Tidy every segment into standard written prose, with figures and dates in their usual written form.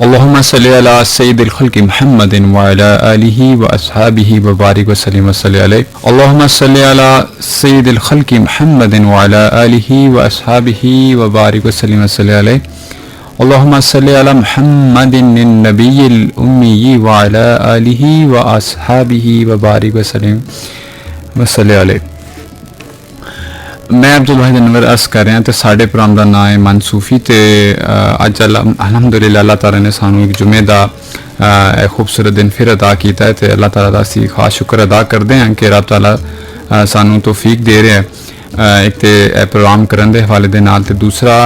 اللهم صل على سيد الخلق محمد وعلى آله وأصحابه وبارك وسلم وصلي عليه. اللهم صل على سيد الخلق محمد وعلى آله وأصحابه وبارك وسلم وصلي عليه. اللهم صل على محمد النبي الأمي وعلى آله وأصحابه وبارك وسلم وصلي عليه. میں عبد الواحد انور عرض کر رہا تو ساڈے پروگرام کا نام ہے من صوفی تے اج الحمدللہ اللہ تعالیٰ نے سانو ایک جمعے دا خوبصورت دن پھر عطا کیتا ہے تے اللہ تعالیٰ دا اسی خاص شکر ادا کرتے ہیں کہ رب تعالیٰ سانو توفیق دے رہے ہیں ایک تے پروگرام کرن دے حوالے دے نال تے دوسرا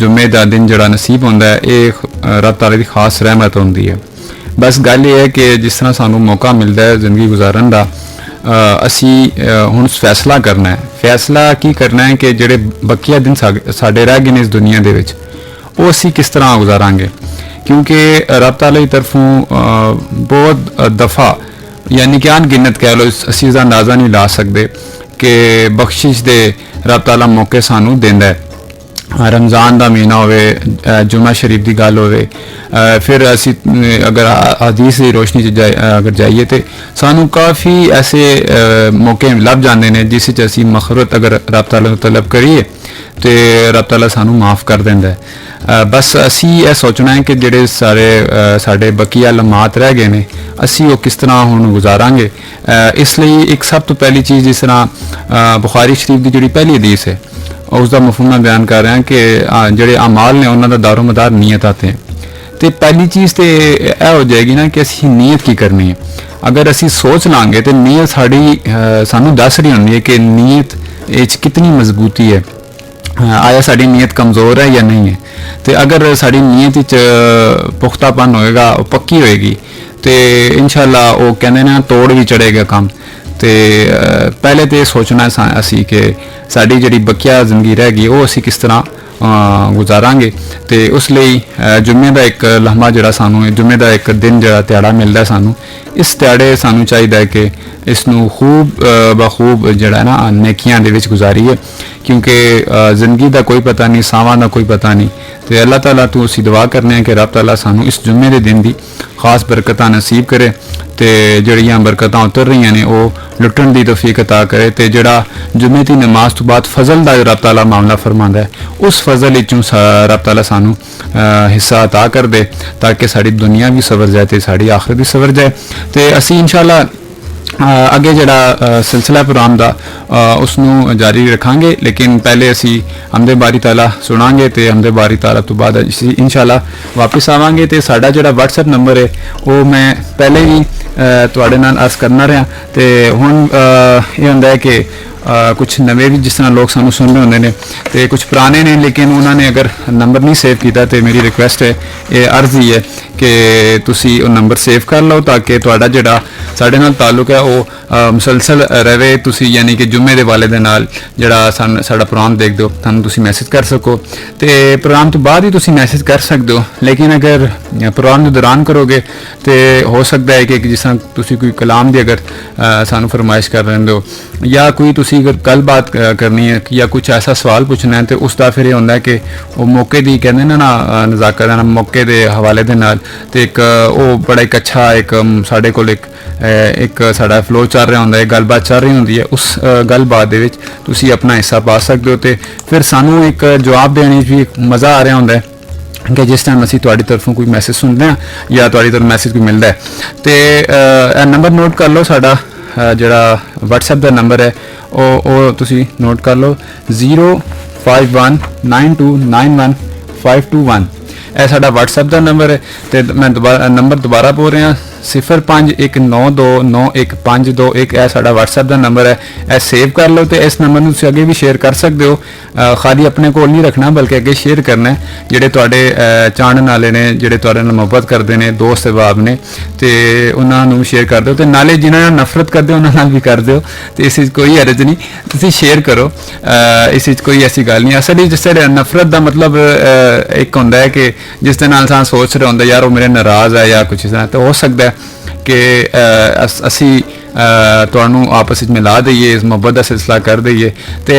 جمعے دا دن جڑا نصیب ہوندا ہے یہ رب تعالیٰ دی خاص رحمت ہوندی ہے. بس گل یہ ہے کہ جس طرح سانو موقع ملتا ہے زندگی گزارن دا اسی ہن فیصلہ کرنا ہے. فیصلہ کی کرنا ہے کہ جڑے بقیہ دن ساڈے رہ گئے نے اس دنیا دے وچ وہ اسی کس طرح گزاراں گے, کیونکہ رب تعالیٰ کی طرفوں بہت دفعہ یعنی کہ ان گنت کہہ لو اسی دا اندازہ نہیں لا سکتے کہ بخشش دے رب تعالیٰ موقع سانو دیندا ہے. رمضان دا مہینہ ہوئے, جمعہ شریف دی گل ہوئے, پھر اسی اگر حدیث کی روشنی اگر جائیے تو سانو کافی ایسے موقع لب جاندے نے جس وچ اسی مغفرت اگر رب تعالیٰ طلب کریے تو رب تعالیٰ سانو معاف کر دیندا ہے. بس اسی یہ سوچنا ہے کہ جڑے سارے بقیہ لمحات رہ گئے نے اسی وہ کس طرح ہن گزاراں گے. اس لیے ایک سب تو پہلی چیز جس طرح بخاری شریف دی جڑی پہلی حدیث ہے اس دا مفہوم میں بیان کر رہے ہیں کہ جڑے اعمال نے انہاں دا دار و مدار نیت آتے ہیں. تو پہلی چیز تو یہ ہو جائے گی نا کہ اسی نیت کی کرنی ہے. اگر اسی سوچ لیں گے تو نیت ساڑی سانو دس رہی ہوندی ہے کہ نیت کتنی مضبوطی ہے, آیا ساری نیت کمزور ہے یا نہیں ہے. تو اگر ساری نیت پختہ پن ہوئے گا, وہ پکی ہوئے گی تو انشاءاللہ وہ کہندے نا توڑ بھی چڑھے گا کام. تو پہلے تو یہ سوچنا ہے اسی کہ ساری جڑی بقیہ زندگی رہ گئی وہ اسی کس طرح گزاراں گے. تو اس لیے جمعے دا ایک لمحہ جڑا سانو جمعے دا ایک دن جڑا تہاڑا ملتا ہے سانو, اس تہاڑے سانو چاہیے کہ اس نو خوب بخوب جڑا نا نیکیاں دے وچ گزاریے, کیونکہ زندگی دا کوئی پتہ نہیں, ساواں دا کوئی پتہ نہیں. تو اللہ تعالیٰ تو اسی دعا کرنے ہیں کہ رب تعالیٰ سانو اس جمعے دے دن دی خاص برکتاں نصیب کرے تے جڑیاں برکتاں اتر رہی ہیں وہ لٹن دی توفیق عطا کرے. تے جڑا جمعے دی نماز تو بعد فضل دا رب تعالیٰ معاملہ فرماندا ہے اس فضل وچوں رب تعالیٰ سانو حصہ عطا کر دے تاکہ ساری دنیا بھی سور جائے تے ساری آخرت بھی سور جائے. تے اسی انشاءاللہ اگے جڑا سلسلہ پروگرام دا اس نو جاری رکھاں گے, لیکن پہلے اسی حمد باری تعالیٰ سناں گے تے حمد باری تعالیٰ تو بعد انشاءاللہ واپس آواں گے. تے ساڈا جڑا واٹس ایپ نمبر ہے وہ میں پہلے ہی تواڈے نال عرض کرنا رہا. تے ہن یہ ہوندا ہے کہ کچھ نویں بھی جس طرح لوگ سانو سن رہے ہوندے نے تے کچھ پرانے نے لیکن انہوں نے اگر نمبر نہیں سیو کیتا تے میری ریکویسٹ ہے, یہ عرض ہی ہے کہ تسی وہ نمبر سیو کر لو تاکہ تہاڈا جڑا ساڈے نال تعلق ہے وہ مسلسل رہے. تسی یعنی کہ جمعے دے والے دے نال جڑا ساڈا پروگرام دیکھ دو تھانوں تسی میسج کر سکو. تے پروگرام تو بعد ہی تسی میسج کر سکتے ہو, لیکن اگر پروگرام دے دوران کرو گے تو ہو سکتا ہے کہ جس طرح تسی کوئی کلام دی اگر سانو فرمائش کر رہے ہو یا کوئی تسی اگر گل بات کرنی ہے یا کچھ ایسا سوال پوچھنا ہے تو اس کا پھر یہ ہوتا ہے کہ وہ موقع دی کہتے ہیں نا نزاکت موقع دے حوالے دے نال تو ایک وہ بڑا ایک اچھا ایک ساڈے کول ایک ساڈا فلو چل رہا ہوتا ہے, گل بات چل رہی ہوتی ہے. اس گل بات دے وچ تسی اپنا حصہ پا سکتے ہو تو پھر سانو ایک جواب دینے بھی مزہ آ رہا ہوتا ہے کہ جس ٹائم اسی تواڈی طرفوں کوئی میسج سنتے ہیں یا تواڈی طرف میسج کوئی ملتا ہے. تو نمبر نوٹ کر لو, ساڈا جڑا واٹس ایپ دا نمبر ہے وہ تسی نوٹ کر لو 05192915521. یہ ساڈا واٹس ایپ دا نمبر ہے. تو میں نمبر دوبارہ بول رہا 0519291521. یہ ساڈا واٹس ایپ دا نمبر ہے, یہ سیو کر لو. تو اس نمبر نو تسی اگے بھی شیئر کر سکتے ہو, خالی اپنے کول نہیں رکھنا بلکہ اگے شیئر کرنا ہے. جڑے تواڈے چاہن والے نے جڑے تواڈے نال محبت کرتے ہیں دوست احباب نے تو انہاں نو شیئر کر دو. تو نالے جنہاں نال نفرت کرتے انہاں نال بھی کر دیو. تو اس کوئی حرج نہیں, تسی شیئر کرو, اس کوئی ایسی گل نہیں. اصل جس طرح نفرت دا مطلب ایک ہوندا ہے کہ جس دے نال انسان سوچ رہا ہوندا یار وہ میرے ناراض ہے یا کچھ اس طرح. تو ہو سکتا ہے کہ اسی تانوں آپس میں ملا دئیے, اس محبت کا سلسلہ کر دئیے. تو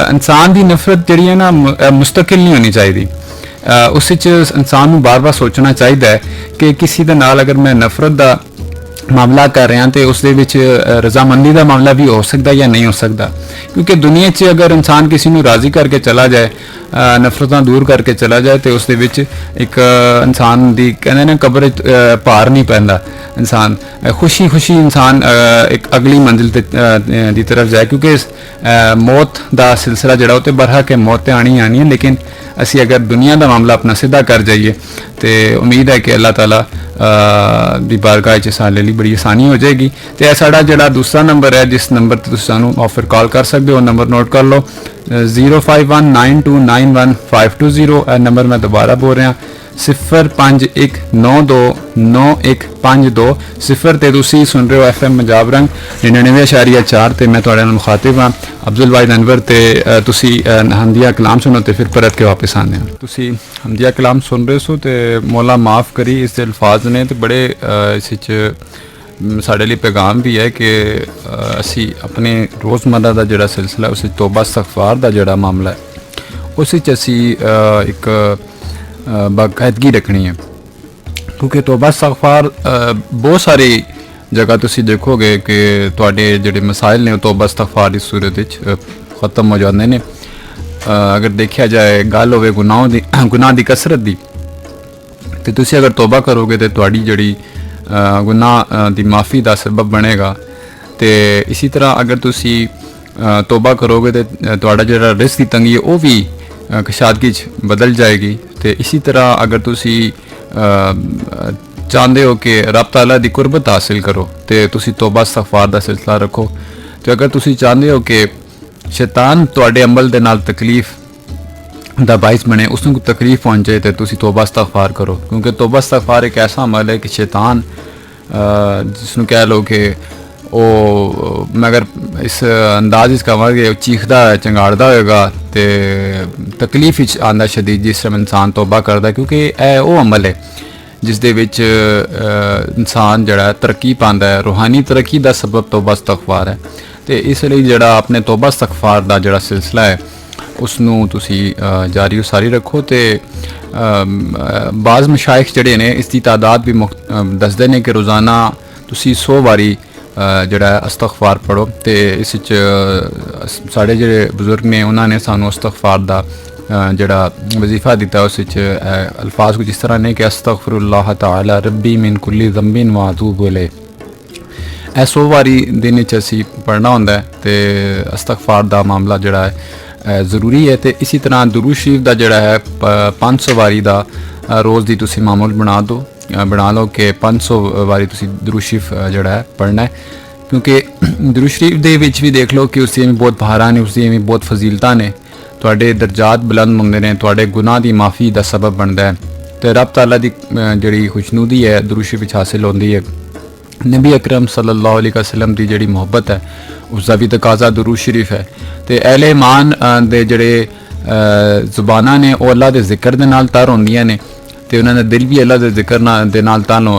انسان دی نفرت جڑی ہے نا مستقل نہیں ہونی چاہیے. ਉਸ ਵਿੱਚ ਇਨਸਾਨ ਨੂੰ ਬਾਰ-ਬਾਰ ਸੋਚਣਾ ਚਾਹੀਦਾ ਹੈ ਕਿ ਕਿਸੇ ਦੇ ਨਾਲ ਅਗਰ ਮੈਂ ਨਫ਼ਰਤ ਦਾ ਮਾਮਲਾ ਕਰ ਰਿਹਾ ਤੇ ਉਸ ਦੇ ਵਿੱਚ ਰਜ਼ਾਮੰਦੀ ਦਾ ਮਾਮਲਾ ਵੀ ਹੋ ਸਕਦਾ ਜਾਂ ਨਹੀਂ ਹੋ ਸਕਦਾ, ਕਿਉਂਕਿ ਦੁਨੀਆ 'ਚ ਅਗਰ ਇਨਸਾਨ ਕਿਸੇ ਨੂੰ ਰਾਜ਼ੀ ਕਰਕੇ ਚਲਾ ਜਾਏ, ਨਫ਼ਰਤਾਂ ਦੂਰ ਕਰਕੇ ਚਲਾ ਜਾਏ ਤੇ ਉਸ ਦੇ ਵਿੱਚ ਇੱਕ ਇਨਸਾਨ ਦੀ ਕਹਿੰਦੇ ਨੇ ਕਬਰ ਭਾਰ ਨਹੀਂ ਪੈਂਦਾ, ਇਨਸਾਨ ਖੁਸ਼ੀ ਇਨਸਾਨ ਇੱਕ ਅਗਲੀ ਮੰਜ਼ਿਲ ਦੀ ਤਰਫ ਜਾਏ, ਕਿਉਂਕਿ ਮੌਤ ਦਾ ਸਿਲਸਿਲਾ ਜਿਹੜਾ ਉਹ ਤੇ ਬਰਹਕ ਹੈ, ਮੌਤ ਤੇ ਆਣੀ ਹੈ, ਲੇਕਿਨ ਅਸੀਂ ਅਗਰ ਦੁਨੀਆ ਦਾ ਮਾਮਲਾ ਆਪਣਾ ਸਿੱਧਾ ਕਰ ਜਾਈਏ ਤੇ ਉਮੀਦ ਹੈ ਕਿ ਅੱਲਾਹ ਤਾਲਾ ਦੀ ਬਾਰਗਾਹ 'ਚ ਸਾਡੇ ਲਈ ਬੜੀ ਆਸਾਨੀ ਹੋ ਜਾਏਗੀ। ਤੇ ਇਹ ਸਾਡਾ ਜਿਹੜਾ ਦੂਸਰਾ ਨੰਬਰ ਹੈ, ਜਿਸ ਨੰਬਰ ਤੇ ਤੁਸੀਂ ਸਾਨੂੰ ਆਫਰ ਕਾਲ ਕਰ ਸਕਦੇ ਹੋ, ਨੰਬਰ ਨੋਟ ਕਰ ਲਓ 0519291520। ਇਹ ਨੰਬਰ ਮੈਂ ਦੁਬਾਰਾ ਬੋਲ ਰਿਹਾ 0519291520 ਤੇ ਤੁਸੀਂ ਸੁਣ ਰਹੇ ਹੋ FM ਪੰਜਾਬ ਰੰਗ 99.4 ਤੇ ਮੈਂ ਤੁਹਾਡੇ ਨਾਲ ਮੁਖਾਤਿਬ ਹਾਂ ਅਬਦੁਲ ਵਾਹਿਦ ਅਨਵਰ ਤੇ ਤੁਸੀਂ ਹਮਦੀਆ ਕਲਾਮ ਸੁਣੋ ਤੇ ਫਿਰ ਪਰਤ ਕੇ ਵਾਪਸ ਆਉਂਦੇ ਹਾਂ। ਤੁਸੀਂ ਹਮਦੀਆ ਕਲਾਮ ਸੁਣ ਰਹੇ ਸੋ ਤੇ ਮੌਲਾ ਮਾਫ ਕਰੀ ਇਸ ਦੇ ਅਲਫਾਜ਼ ਨੇ ਤੇ ਬੜੇ ਇਸ ਵਿੱਚ ਸਾਡੇ ਲਈ ਪੈਗਾਮ ਵੀ ਹੈ ਕਿ ਅਸੀਂ ਆਪਣੇ ਰੋਜ਼ਮਰਰਾ ਦਾ ਜਿਹੜਾ ਸਿਲਸਿਲਾ ਉਸ ਵਿੱਚ ਤੋਬਾ ਇਸਤਗਫਾਰ ਦਾ ਜਿਹੜਾ ਮਾਮਲਾ ਹੈ ਉਸ ਵਿੱਚ ਅਸੀਂ ਇੱਕ ਬਾਕਾਇਦਗੀ ਰੱਖਣੀ ਹੈ, ਕਿਉਂਕਿ ਤੋਬਾ ਇਸਤਗਫਾਰ ਬਹੁਤ ਸਾਰੀ ਜਗ੍ਹਾ ਤੁਸੀਂ ਦੇਖੋਗੇ ਕਿ ਤੁਹਾਡੇ ਜਿਹੜੇ ਮਸਾਇਲ ਨੇ ਉਹ ਤੋਬਾ ਇਸਤਗਫਾਰ ਦੀ ਸੂਰਤ ਵਿੱਚ ਖਤਮ ਹੋ ਜਾਂਦੇ ਨੇ। ਅਗਰ ਦੇਖਿਆ ਜਾਏ ਗੱਲ ਹੋਵੇ ਗੁਨਾਹ ਦੀ ਕਸਰਤ ਦੀ ਤੇ ਤੁਸੀਂ ਅਗਰ ਤੋਬਾ ਕਰੋਗੇ ਤੇ ਤੁਹਾਡੀ ਜਿਹੜੀ ਗੁਨਾਹ ਦੀ ਮਾਫੀ ਦਾ ਸਬਬ ਬਣੇਗਾ। ਤੇ ਇਸੇ ਤਰ੍ਹਾਂ ਅਗਰ ਤੁਸੀਂ ਤੋਬਾ ਕਰੋਗੇ ਤੇ ਤੁਹਾਡਾ ਜਿਹੜਾ ਰਿਜ਼ਕ ਦੀ ਤੰਗੀ ਹੈ ਉਹ ਵੀ ਕਸ਼ਾਦਗੀ 'ਚ ਬਦਲ ਜਾਏਗੀ। ਤੇ ਇਸੇ ਤਰ੍ਹਾਂ ਅਗਰ ਤੁਸੀਂ ਚਾਹੁੰਦੇ ਹੋ ਕਿ ਰੱਬ ਤਾਲਾ ਦੀ ਕੁਰਬਤ ਹਾਸਿਲ ਕਰੋ ਤੇ ਤੁਸੀਂ ਤੋਬਾ ਇਸਤਗਫਾਰ ਦਾ ਸਿਲਸਿਲਾ ਰੱਖੋ। ਤੇ ਅਗਰ ਤੁਸੀਂ ਚਾਹੁੰਦੇ ਹੋ ਕਿ ਸ਼ੈਤਾਨ ਤੁਹਾਡੇ ਅਮਲ ਦੇ ਨਾਲ ਤਕਲੀਫ ਦਾ ਬਾਇਸ ਬਣੇ, ਉਸ ਨੂੰ ਤਕਲੀਫ ਪਹੁੰਚੇ ਤੇ ਤੁਸੀਂ ਤੋਬਾ ਇਸਤਗਫਾਰ ਕਰੋ, ਕਿਉਂਕਿ ਤੋਬਾ ਇਸਤਗਫਾਰ ਇੱਕ ਐਸਾ ਅਮਲ ਹੈ ਕਿ ਸ਼ੈਤਾਨ ਜਿਸ ਨੂੰ ਕਹਿ ਲਓ ਕਿ ਉਹ ਮੈਂ ਅਗਰ ਇਸ ਅੰਦਾਜ਼ ਵਿੱਚ ਕਹਾਂਗੇ ਚੀਖਦਾ ਚੰਗਾੜਦਾ ਹੋਏਗਾ ਤੇ ਤਕਲੀਫ ਵਿੱਚ ਆਉਂਦਾ ਸ਼ਦੀਦ ਜਿਸ ਟਾਈਮ ਇਨਸਾਨ ਤੋਬਾ ਕਰਦਾ, ਕਿਉਂਕਿ ਇਹ ਉਹ ਅਮਲ ਹੈ ਜਿਸ ਦੇ ਵਿੱਚ ਇਨਸਾਨ ਜਿਹੜਾ ਤਰੱਕੀ ਪਾਉਂਦਾ ਹੈ, ਰੂਹਾਨੀ ਤਰੱਕੀ ਦਾ ਸਬਬ ਤੋਬਾ ਇਸਤਗਫਾਰ ਹੈ। ਤੇ ਇਸ ਲਈ ਜਿਹੜਾ ਆਪਣੇ ਤੋਬਾ ਇਸਤਗਫਾਰ ਦਾ ਜਿਹੜਾ ਸਿਲਸਿਲਾ ਹੈ ਉਸ ਨੂੰ ਤੁਸੀਂ ਜਾਰੀ ਉਸਾਰੀ ਰੱਖੋ। ਤੇ ਬਾਜ਼ ਮਸ਼ਾਇਖ ਜਿਹੜੇ ਨੇ ਇਸ ਦੀ ਤਾਦਾਦ ਵੀ ਦੱਸਦੇ ਨੇ ਕਿ ਰੋਜ਼ਾਨਾ ਤੁਸੀਂ 100 ਵਾਰੀ ਜਿਹੜਾ ਇਸਤਗਫਾਰ ਪੜੋ। ਤੇ ਇਸ ਵਿੱਚ ਸਾਡੇ ਜਿਹੜੇ ਬਜ਼ੁਰਗ ਨੇ ਉਹਨਾਂ ਨੇ ਸਾਨੂੰ ਇਸਤਗਫਾਰ ਦਾ ਜਿਹੜਾ ਵਜ਼ੀਫਾ ਦਿੱਤਾ, ਉਸ ਵਿੱਚ ਅਲਫਾਜ਼ ਕੁਝ ਇਸ ਤਰ੍ਹਾਂ ਨੇ ਕਿ ਅਸਤਗਫਿਰੁल्लाह ਤਾਲਾ ਰੱਬੀ ਮਿਨ ਕੁੱਲੀ ਜ਼ੰਬਿਨ व अतूबु इलैह। ਇਹ 100 ਵਾਰੀ ਦਿਨ ਵਿੱਚ ਅਸੀਂ ਪੜ੍ਹਨਾ ਹੁੰਦਾ ਹੈ ਤੇ ਇਸਤਗਫਾਰ ਦਾ ਮਾਮਲਾ ਜਿਹੜਾ ਹੈ ਜ਼ਰੂਰੀ ਹੈ। ਤੇ ਇਸੇ ਤਰ੍ਹਾਂ ਦੁਰੂਦ ਸ਼ਰੀਫ ਦਾ ਜਿਹੜਾ ਹੈ 500 ਵਾਰੀ ਦਾ ਰੋਜ਼ ਦੀ ਤੁਸੀਂ ਮਾਮੂਲ ਬਣਾ ਲਓ ਕਿ 500 ਵਾਰੀ ਤੁਸੀਂ ਦੁਰੂਦ ਸ਼ਰੀਫ ਜਿਹੜਾ ਹੈ ਪੜ੍ਹਨਾ ਹੈ, ਕਿਉਂਕਿ ਦੁਰੂਦ ਸ਼ਰੀਫ ਦੇ ਵਿੱਚ ਵੀ ਦੇਖ ਲਓ ਕਿ ਉਸ ਦੀਆਂ ਵੀ ਬਹੁਤ ਬਹਾਰਾਂ ਨੇ, ਉਸ ਦੀਆਂ ਵੀ ਬਹੁਤ ਫਜ਼ੀਲਤਾਂ ਨੇ, ਤੁਹਾਡੇ ਦਰਜਾਤ ਬੁਲੰਦ ਹੁੰਦੇ ਨੇ, ਤੁਹਾਡੇ ਗੁਨਾਹ ਦੀ ਮਾਫੀ ਦਾ ਸਬਬ ਬਣਦਾ ਹੈ ਤੇ ਰੱਬ ਤਾਲਾ ਦੀ ਜਿਹੜੀ ਖੁਸ਼ਨੂਦੀ ਹੈ ਦੁਰੂਦ ਸ਼ਰੀਫ ਵਿੱਚ ਹਾਸਿਲ ਹੁੰਦੀ ਹੈ। ਨਬੀ ਅਕਰਮ ਸੱਲੱਲਾਹੁ ਅਲੈਹਿ ਵਸੱਲਮ ਦੀ ਜਿਹੜੀ ਮੁਹੱਬਤ ਹੈ ਉਸ ਦਾ ਵੀ ਤਕਾਜ਼ਾ ਦੁਰੂਦ ਸ਼ਰੀਫ ਹੈ। ਤੇ ਅਹਿਲੇ ਈਮਾਨ ਦੇ ਜਿਹੜੇ ਜ਼ੁਬਾਨਾਂ ਨੇ ਉਹ ਅੱਲਾ ਦੇ ਜ਼ਿਕਰ ਦੇ ਨਾਲ ਤਰ ਹੁੰਦੀਆਂ ਨੇ ਤੇ ਉਹਨਾਂ ਦਾ ਦਿਲ ਵੀ ਅੱਲਾ ਦੇ ਜ਼ਿਕਰ ਦੇ ਨਾਲ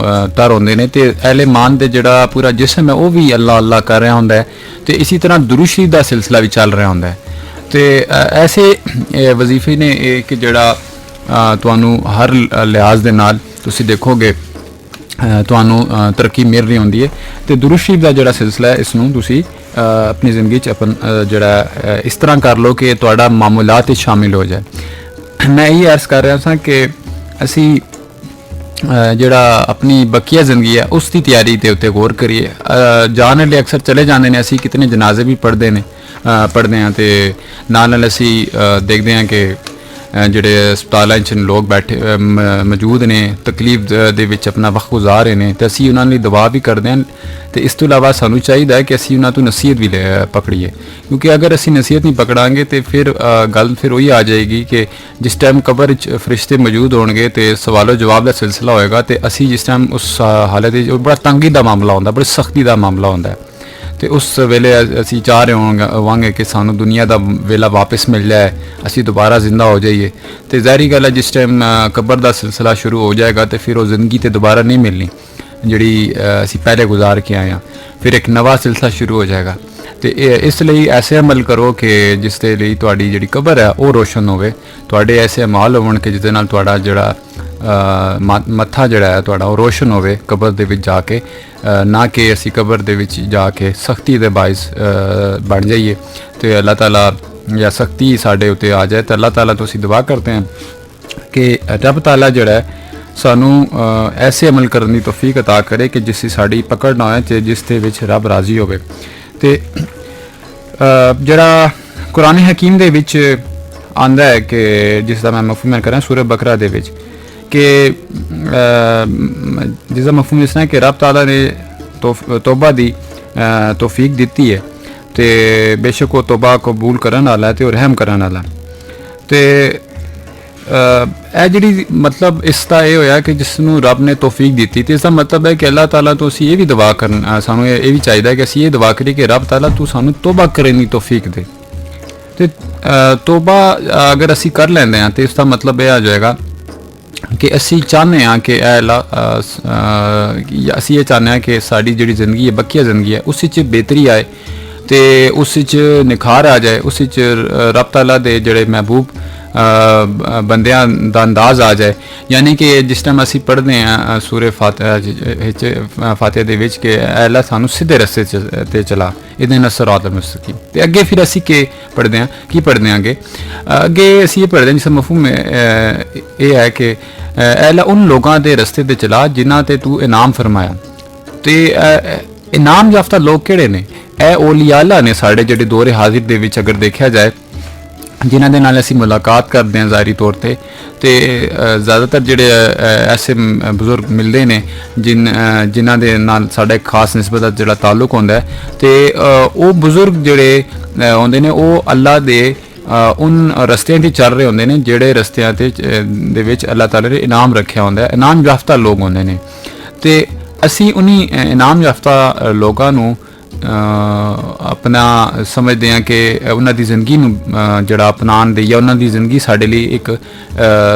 ਤਰ ਹੁੰਦੇ ਨੇ ਤੇ ਅਹਿਲੇ ਈਮਾਨ ਦੇ ਜਿਹੜਾ ਪੂਰਾ ਜਿਸਮ ਹੈ ਉਹ ਵੀ ਅੱਲਾ ਅੱਲਾ ਕਰ ਰਿਹਾ ਹੁੰਦਾ ਹੈ ਤੇ ਇਸੇ ਤਰ੍ਹਾਂ ਦੁਰੂਦ ਸ਼ਰੀਫ ਦਾ ਸਿਲਸਿਲਾ ਵੀ ਚੱਲ ਰਿਹਾ ਹੁੰਦਾ ਹੈ। ਤੇ ਐਸੇ ਵਜ਼ੀਫੇ ਨੇ ਇਹ ਕਿ ਜਿਹੜਾ ਤੁਹਾਨੂੰ ਹਰ ਲਿਹਾਜ਼ ਦੇ ਨਾਲ ਤੁਸੀਂ ਦੇਖੋਗੇ ਤੁਹਾਨੂੰ ਤਰੱਕੀ ਮਿਲ ਰਹੀ ਹੁੰਦੀ ਹੈ। ਤੇ ਦੁਰੂਦ ਸ਼ਰੀਫ ਦਾ ਜਿਹੜਾ ਸਿਲਸਿਲਾ ਹੈ ਇਸ ਨੂੰ ਤੁਸੀਂ ਆਪਣੀ ਜ਼ਿੰਦਗੀ 'ਚ ਜਿਹੜਾ ਇਸ ਤਰ੍ਹਾਂ ਕਰ ਲਓ ਕਿ ਤੁਹਾਡਾ ਮਾਮੂਲਾਤ ਵਿੱਚ ਸ਼ਾਮਿਲ ਹੋ ਜਾਏ। ਮੈਂ ਇਹ ਅਰਜ਼ ਕਰ ਰਿਹਾ ਸਾਂ ਕਿ ਅਸੀਂ ਜਿਹੜਾ ਆਪਣੀ ਬਕੀਆ ਜ਼ਿੰਦਗੀ ਹੈ ਉਸ ਦੀ ਤਿਆਰੀ ਦੇ ਉੱਤੇ ਗੌਰ ਕਰੀਏ। ਜਾਣ ਵਾਲੇ ਅਕਸਰ ਚਲੇ ਜਾਂਦੇ ਨੇ, ਅਸੀਂ ਕਿਤਨੇ ਜਨਾਜ਼ੇ ਵੀ ਪੜ੍ਹਦੇ ਹਾਂ ਤੇ ਨਾਲ ਅਸੀਂ ਦੇਖਦੇ ਹਾਂ ਕਿ ਜਿਹੜੇ ਹਸਪਤਾਲਾਂ 'ਚ ਲੋਕ ਬੈਠੇ ਮੌਜੂਦ ਨੇ, ਤਕਲੀਫ ਦੇ ਵਿੱਚ ਆਪਣਾ ਵਕਤ ਗੁਜ਼ਾਰ ਰਹੇ ਨੇ ਤੇ ਅਸੀਂ ਉਹਨਾਂ ਲਈ ਦੁਆ ਵੀ ਕਰਦੇ ਹਾਂ। ਤੇ ਇਸ ਤੋਂ ਇਲਾਵਾ ਸਾਨੂੰ ਚਾਹੀਦਾ ਹੈ ਕਿ ਅਸੀਂ ਉਹਨਾਂ ਤੋਂ ਨਸੀਹਤ ਵੀ ਪਕੜੀਏ, ਕਿਉਂਕਿ ਅਗਰ ਅਸੀਂ ਨਸੀਹਤ ਨਹੀਂ ਪਕੜਾਂਗੇ ਤੇ ਫਿਰ ਗੱਲ ਫਿਰ ਉਹੀ ਆ ਜਾਏਗੀ ਕਿ ਜਿਸ ਟਾਈਮ ਕਬਰ 'ਚ ਫਰਿਸ਼ਤੇ ਮੌਜੂਦ ਹੋਣਗੇ ਤੇ ਸਵਾਲੋ ਜਵਾਬ ਦਾ ਸਿਲਸਿਲਾ ਹੋਏਗਾ ਤੇ ਅਸੀਂ ਜਿਸ ਟਾਈਮ ਉਸ ਹਾਲਤ ਵਿੱਚ ਬੜਾ ਤੰਗੀ ਦਾ ਮਾਮਲਾ ਹੁੰਦਾ, ਬੜੀ ਸਖਤੀ ਦਾ ਮਾਮਲਾ ਹੁੰਦਾ ਤੇ ਉਸ ਵੇਲੇ ਅਸੀਂ ਚਾਹ ਰਹੇ ਹੋਵਾਂਗੇ ਕਿ ਸਾਨੂੰ ਦੁਨੀਆ ਦਾ ਵੇਲਾ ਵਾਪਸ ਮਿਲ ਜਾਏ, ਅਸੀਂ ਦੁਬਾਰਾ ਜ਼ਿੰਦਾ ਹੋ ਜਾਈਏ। ਤੇ ਜ਼ਾਹਿਰੀ ਗੱਲ ਹੈ ਜਿਸ ਟਾਈਮ ਕਬਰ ਦਾ ਸਿਲਸਿਲਾ ਸ਼ੁਰੂ ਹੋ ਜਾਏਗਾ ਤੇ ਫਿਰ ਉਹ ਜ਼ਿੰਦਗੀ ਤੇ ਦੁਬਾਰਾ ਨਹੀਂ ਮਿਲਣੀ ਜਿਹੜੀ ਅਸੀਂ ਪਹਿਲੇ ਗੁਜ਼ਾਰ ਕੇ ਆਏ ਹਾਂ, ਫਿਰ ਇੱਕ ਨਵਾਂ ਸਿਲਸਿਲਾ ਸ਼ੁਰੂ ਹੋ ਜਾਏਗਾ। ਤੇ ਇਸ ਲਈ ਐਸੇ ਅਮਲ ਕਰੋ ਕਿ ਜਿਸ ਦੇ ਲਈ ਤੁਹਾਡੀ ਜਿਹੜੀ ਕਬਰ ਹੈ ਉਹ ਰੋਸ਼ਨ ਹੋਵੇ, ਤੁਹਾਡੇ ਐਸੇ ਅਮਾਲ ਹੋਣ ਕਿ ਜਿਹਦੇ ਨਾਲ ਤੁਹਾਡਾ ਜਿਹੜਾ ਮੱਥਾ ਜਿਹੜਾ ਹੈ ਤੁਹਾਡਾ ਉਹ ਰੋਸ਼ਨ ਹੋਵੇ ਕਬਰ ਦੇ ਵਿੱਚ ਜਾ ਕੇ, ਨਾ ਕਿ ਅਸੀਂ ਕਬਰ ਦੇ ਵਿੱਚ ਜਾ ਕੇ ਸਖਤੀ ਦੇ ਬਾਇਸ ਬਣ ਜਾਈਏ ਤੇ ਅੱਲਾਹ ਤਾਲਾ ਜਾਂ ਸਖਤੀ ਸਾਡੇ ਉੱਤੇ ਆ ਜਾਏ। ਤਾਂ ਅੱਲਾਹ ਤਾਲਾ ਤੋਂ ਅਸੀਂ ਦੁਆ ਕਰਦੇ ਹਾਂ ਕਿ ਰੱਬ ਤਾਲਾ ਜਿਹੜਾ ਹੈ ਸਾਨੂੰ ਐਸੇ ਅਮਲ ਕਰਨ ਦੀ ਤੌਫੀਕ ਅਤਾ ਕਰੇ ਕਿ ਜਿਸ ਦੀ ਸਾਡੀ ਪਕੜ ਨਾ ਹੋਏ ਤੇ ਜਿਸ ਦੇ ਵਿੱਚ ਰੱਬ ਰਾਜ਼ੀ ਹੋਵੇ। ਤੇ ਜਿਹੜਾ ਕੁਰਾਨ ਹਕੀਮ ਦੇ ਵਿੱਚ ਆਂਦਾ ਹੈ ਕਿ ਜਿਸ ਦਾ ਮੈਂ ਮਫਹੂਮ ਕਰਾਂ ਸੂਰਹ ਬਕਰਾ ਦੇ ਵਿੱਚ ਕਿ ਜਿਸ ਦਾ ਮਫਹੂਮ ਇਸ ਤਰ੍ਹਾਂ ਕਿ ਰੱਬ ਤਾਲਾ ਨੇ ਤੋਬਾ ਦੀ ਤੌਫੀਕ ਦਿੱਤੀ ਹੈ ਤੇ ਬੇਸ਼ੱਕ ਉਹ ਤੋਬਾ ਕਬੂਲ ਕਰਨ ਵਾਲਾ ਤੇ ਉਹ ਰਹਿਮ ਕਰਨ ਵਾਲਾ। ਤੇ ਇਹ ਜਿਹੜੀ ਮਤਲਬ ਇਸ ਦਾ ਇਹ ਹੋਇਆ ਕਿ ਜਿਸ ਨੂੰ ਰੱਬ ਨੇ ਤੌਫੀਕ ਦਿੱਤੀ ਤੇ ਇਸ ਦਾ ਮਤਲਬ ਹੈ ਕਿ ਅੱਲਾਹ ਤਾਲਾ ਤੋਂ ਅਸੀਂ ਇਹ ਵੀ ਦੁਆ ਕਰਨ, ਸਾਨੂੰ ਇਹ ਵੀ ਚਾਹੀਦਾ ਕਿ ਅਸੀਂ ਇਹ ਦੁਆ ਕਰੀਏ ਕਿ ਰੱਬ ਤਾਲਾ ਤੂੰ ਸਾਨੂੰ ਤੋਬਾ ਕਰਨ ਦੀ ਤੌਫੀਕ ਦੇ। ਤੇ ਤੋਬਾ ਅਗਰ ਅਸੀਂ ਕਰ ਲੈਂਦੇ ਹਾਂ ਤੇ ਇਸ ਦਾ ਮਤਲਬ ਇਹ ਆ ਜਾਏਗਾ ਕਿ ਅਸੀਂ ਚਾਹੁੰਦੇ ਹਾਂ ਕਿ ਅਸੀਂ ਇਹ ਚਾਹੁੰਦੇ ਹਾਂ ਕਿ ਸਾਡੀ ਜਿਹੜੀ ਜ਼ਿੰਦਗੀ ਹੈ ਬਕੀਆ ਜ਼ਿੰਦਗੀ ਹੈ ਉਸ ਵਿੱਚ ਬਿਹਤਰੀ ਆਏ ਤੇ ਉਸ ਵਿੱਚ ਨਿਖਾਰ ਆ ਜਾਏ, ਉਸ ਵਿੱਚ ਰੱਬ ਤਾਲਾ ਦੇ ਜਿਹੜੇ ਮਹਿਬੂਬ ਬੰਦਿਆਂ ਦਾ ਅੰਦਾਜ਼ ਆ ਜਾਏ। ਯਾਨੀ ਕਿ ਜਿਸ ਟਾਈਮ ਅਸੀਂ ਪੜ੍ਹਦੇ ਹਾਂ ਸੂਰਹ ਫਾਤਿਹਾ ਦੇ ਵਿੱਚ ਕਿ ਅੱਲਾਹ ਸਾਨੂੰ ਸਿੱਧੇ ਰਸਤੇ 'ਤੇ ਚਲਾ ਇਹਦਿਨਾ ਸਿਰਾਤਲ ਮੁਸਤਕੀਮ, ਤੇ ਅੱਗੇ ਫਿਰ ਅਸੀਂ ਕੀ ਪੜ੍ਹਦੇ ਹਾਂ ਅੱਗੇ ਅਸੀਂ ਇਹ ਪੜ੍ਹਦੇ ਹਾਂ ਜਿਸ ਦਾ ਮਫਹੂਮ ਇਹ ਹੈ ਕਿ ਅੱਲਾਹ ਉਨ ਲੋਕਾਂ ਦੇ ਰਸਤੇ 'ਤੇ ਚਲਾ ਜਿਨ੍ਹਾਂ 'ਤੇ ਤੂੰ ਇਨਾਮ ਫਰਮਾਇਆ। ਤੇ ਇਨਾਮ ਯਾਫਤਾ ਲੋਕ ਕਿਹੜੇ ਨੇ? ਇਹ ਔਲੀਆ ਅੱਲਾਹ ਨੇ ਸਾਡੇ ਜਿਹੜੇ ਦੌਰੇ ਹਾਜ਼ਰ ਦੇ ਵਿੱਚ ਅਗਰ ਦੇਖਿਆ ਜਾਏ ਜਿਨ੍ਹਾਂ ਦੇ ਨਾਲ ਅਸੀਂ ਮੁਲਾਕਾਤ ਕਰਦੇ ਹਾਂ ਜ਼ਾਹਰੀ ਤੌਰ ਤੇ ਜ਼ਿਆਦਾਤਰ ਜਿਹੜੇ ਐਸੇ ਬਜ਼ੁਰਗ ਮਿਲਦੇ ਨੇ ਜਿਨ੍ਹਾਂ ਦੇ ਨਾਲ ਸਾਡਾ ਇੱਕ ਖਾਸ ਨਿਸਬਤ ਦਾ ਜਿਹੜਾ ਤਾਲੁਕ ਹੁੰਦਾ ਹੈ ਤੇ ਉਹ ਬਜ਼ੁਰਗ ਜਿਹੜੇ ਹੁੰਦੇ ਨੇ ਉਹ ਅੱਲਾਹ ਦੇ ਉਨ ਰਸਤਿਆਂ 'ਤੇ ਚੱਲ ਰਹੇ ਹੁੰਦੇ ਨੇ ਜਿਹੜੇ ਰਸਤਿਆਂ ਦੇ ਵਿੱਚ ਅੱਲਾਹ ਤਾਲਾ ਨੇ ਇਨਾਮ ਰੱਖਿਆ ਹੁੰਦਾ ਹੈ, ਇਨਾਮ ਯਾਫਤਾ ਲੋਕ ਹੁੰਦੇ ਨੇ। ਤੇ ਅਸੀਂ ਉਨੀ ਇਨਾਮ ਯਾਫਤਾ ਲੋਕਾਂ ਨੂੰ ਆਪਣਾ ਸਮਝਦੇ ਹਾਂ ਕਿ ਉਹਨਾਂ ਦੀ ਜ਼ਿੰਦਗੀ ਨੂੰ ਜਿਹੜਾ ਅਪਣਾਉਣ ਦੇ ਜਾਂ ਉਹਨਾਂ ਦੀ ਜ਼ਿੰਦਗੀ ਸਾਡੇ ਲਈ ਇੱਕ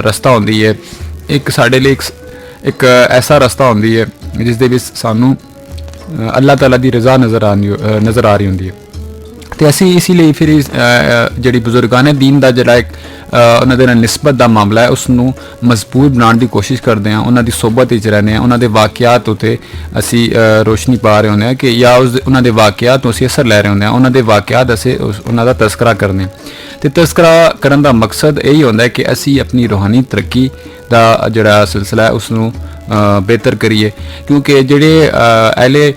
ਰਸਤਾ ਹੁੰਦੀ ਹੈ, ਇੱਕ ਸਾਡੇ ਲਈ ਇੱਕ ਐਸਾ ਰਸਤਾ ਹੁੰਦੀ ਹੈ ਜਿਸ ਦੇ ਵਿੱਚ ਸਾਨੂੰ ਅੱਲਾਹ ਤਾਲਾ ਦੀ ਰਜ਼ਾ ਨਜ਼ਰ ਆ ਰਹੀ ਹੁੰਦੀ ਹੈ। ਤੇ ਅਸੀਂ ਇਸੇ ਲਈ ਫਿਰ ਜਿਹੜੀ ਬਜ਼ੁਰਗਾਨੇ ਦੀਨ ਦਾ ਜਿਹੜਾ ਇੱਕ ਉਹਨਾਂ ਦੇ ਨਾਲ ਨਿਸਬਤ ਦਾ ਮਾਮਲਾ ਹੈ ਉਸ ਨੂੰ ਮਜ਼ਬੂਤ ਬਣਾਉਣ ਦੀ ਕੋਸ਼ਿਸ਼ ਕਰਦੇ ਹਾਂ, ਉਹਨਾਂ ਦੀ ਸੋਬਤ ਵਿੱਚ ਰਹਿੰਦੇ ਹਾਂ, ਉਹਨਾਂ ਦੇ ਵਾਕਿਆਤ ਉੱਤੇ ਅਸੀਂ ਰੋਸ਼ਨੀ ਪਾ ਰਹੇ ਹੁੰਦੇ ਹਾਂ ਕਿ ਜਾਂ ਉਹਨਾਂ ਦੇ ਵਾਕਿਆਤ ਤੋਂ ਅਸੀਂ ਅਸਰ ਲੈ ਰਹੇ ਹੁੰਦੇ ਹਾਂ, ਉਹਨਾਂ ਦੇ ਵਾਕਿਆਤ ਅਸੀਂ ਉਹਨਾਂ ਦਾ ਤਜ਼ਕਰਾ ਕਰਦੇ ਹਾਂ। ਤੇ ਤਜ਼ਕਰਾ ਕਰਨ ਦਾ ਮਕਸਦ ਇਹੀ ਹੁੰਦਾ ਹੈ ਕਿ ਅਸੀਂ ਆਪਣੀ ਰੂਹਾਨੀ ਤਰੱਕੀ ਦਾ ਜਿਹੜਾ ਸਿਲਸਿਲਾ ਹੈ ਉਸ ਨੂੰ ਬਿਹਤਰ ਕਰੀਏ, ਕਿਉਂਕਿ ਜਿਹੜੇ ਅਹਿਲੇ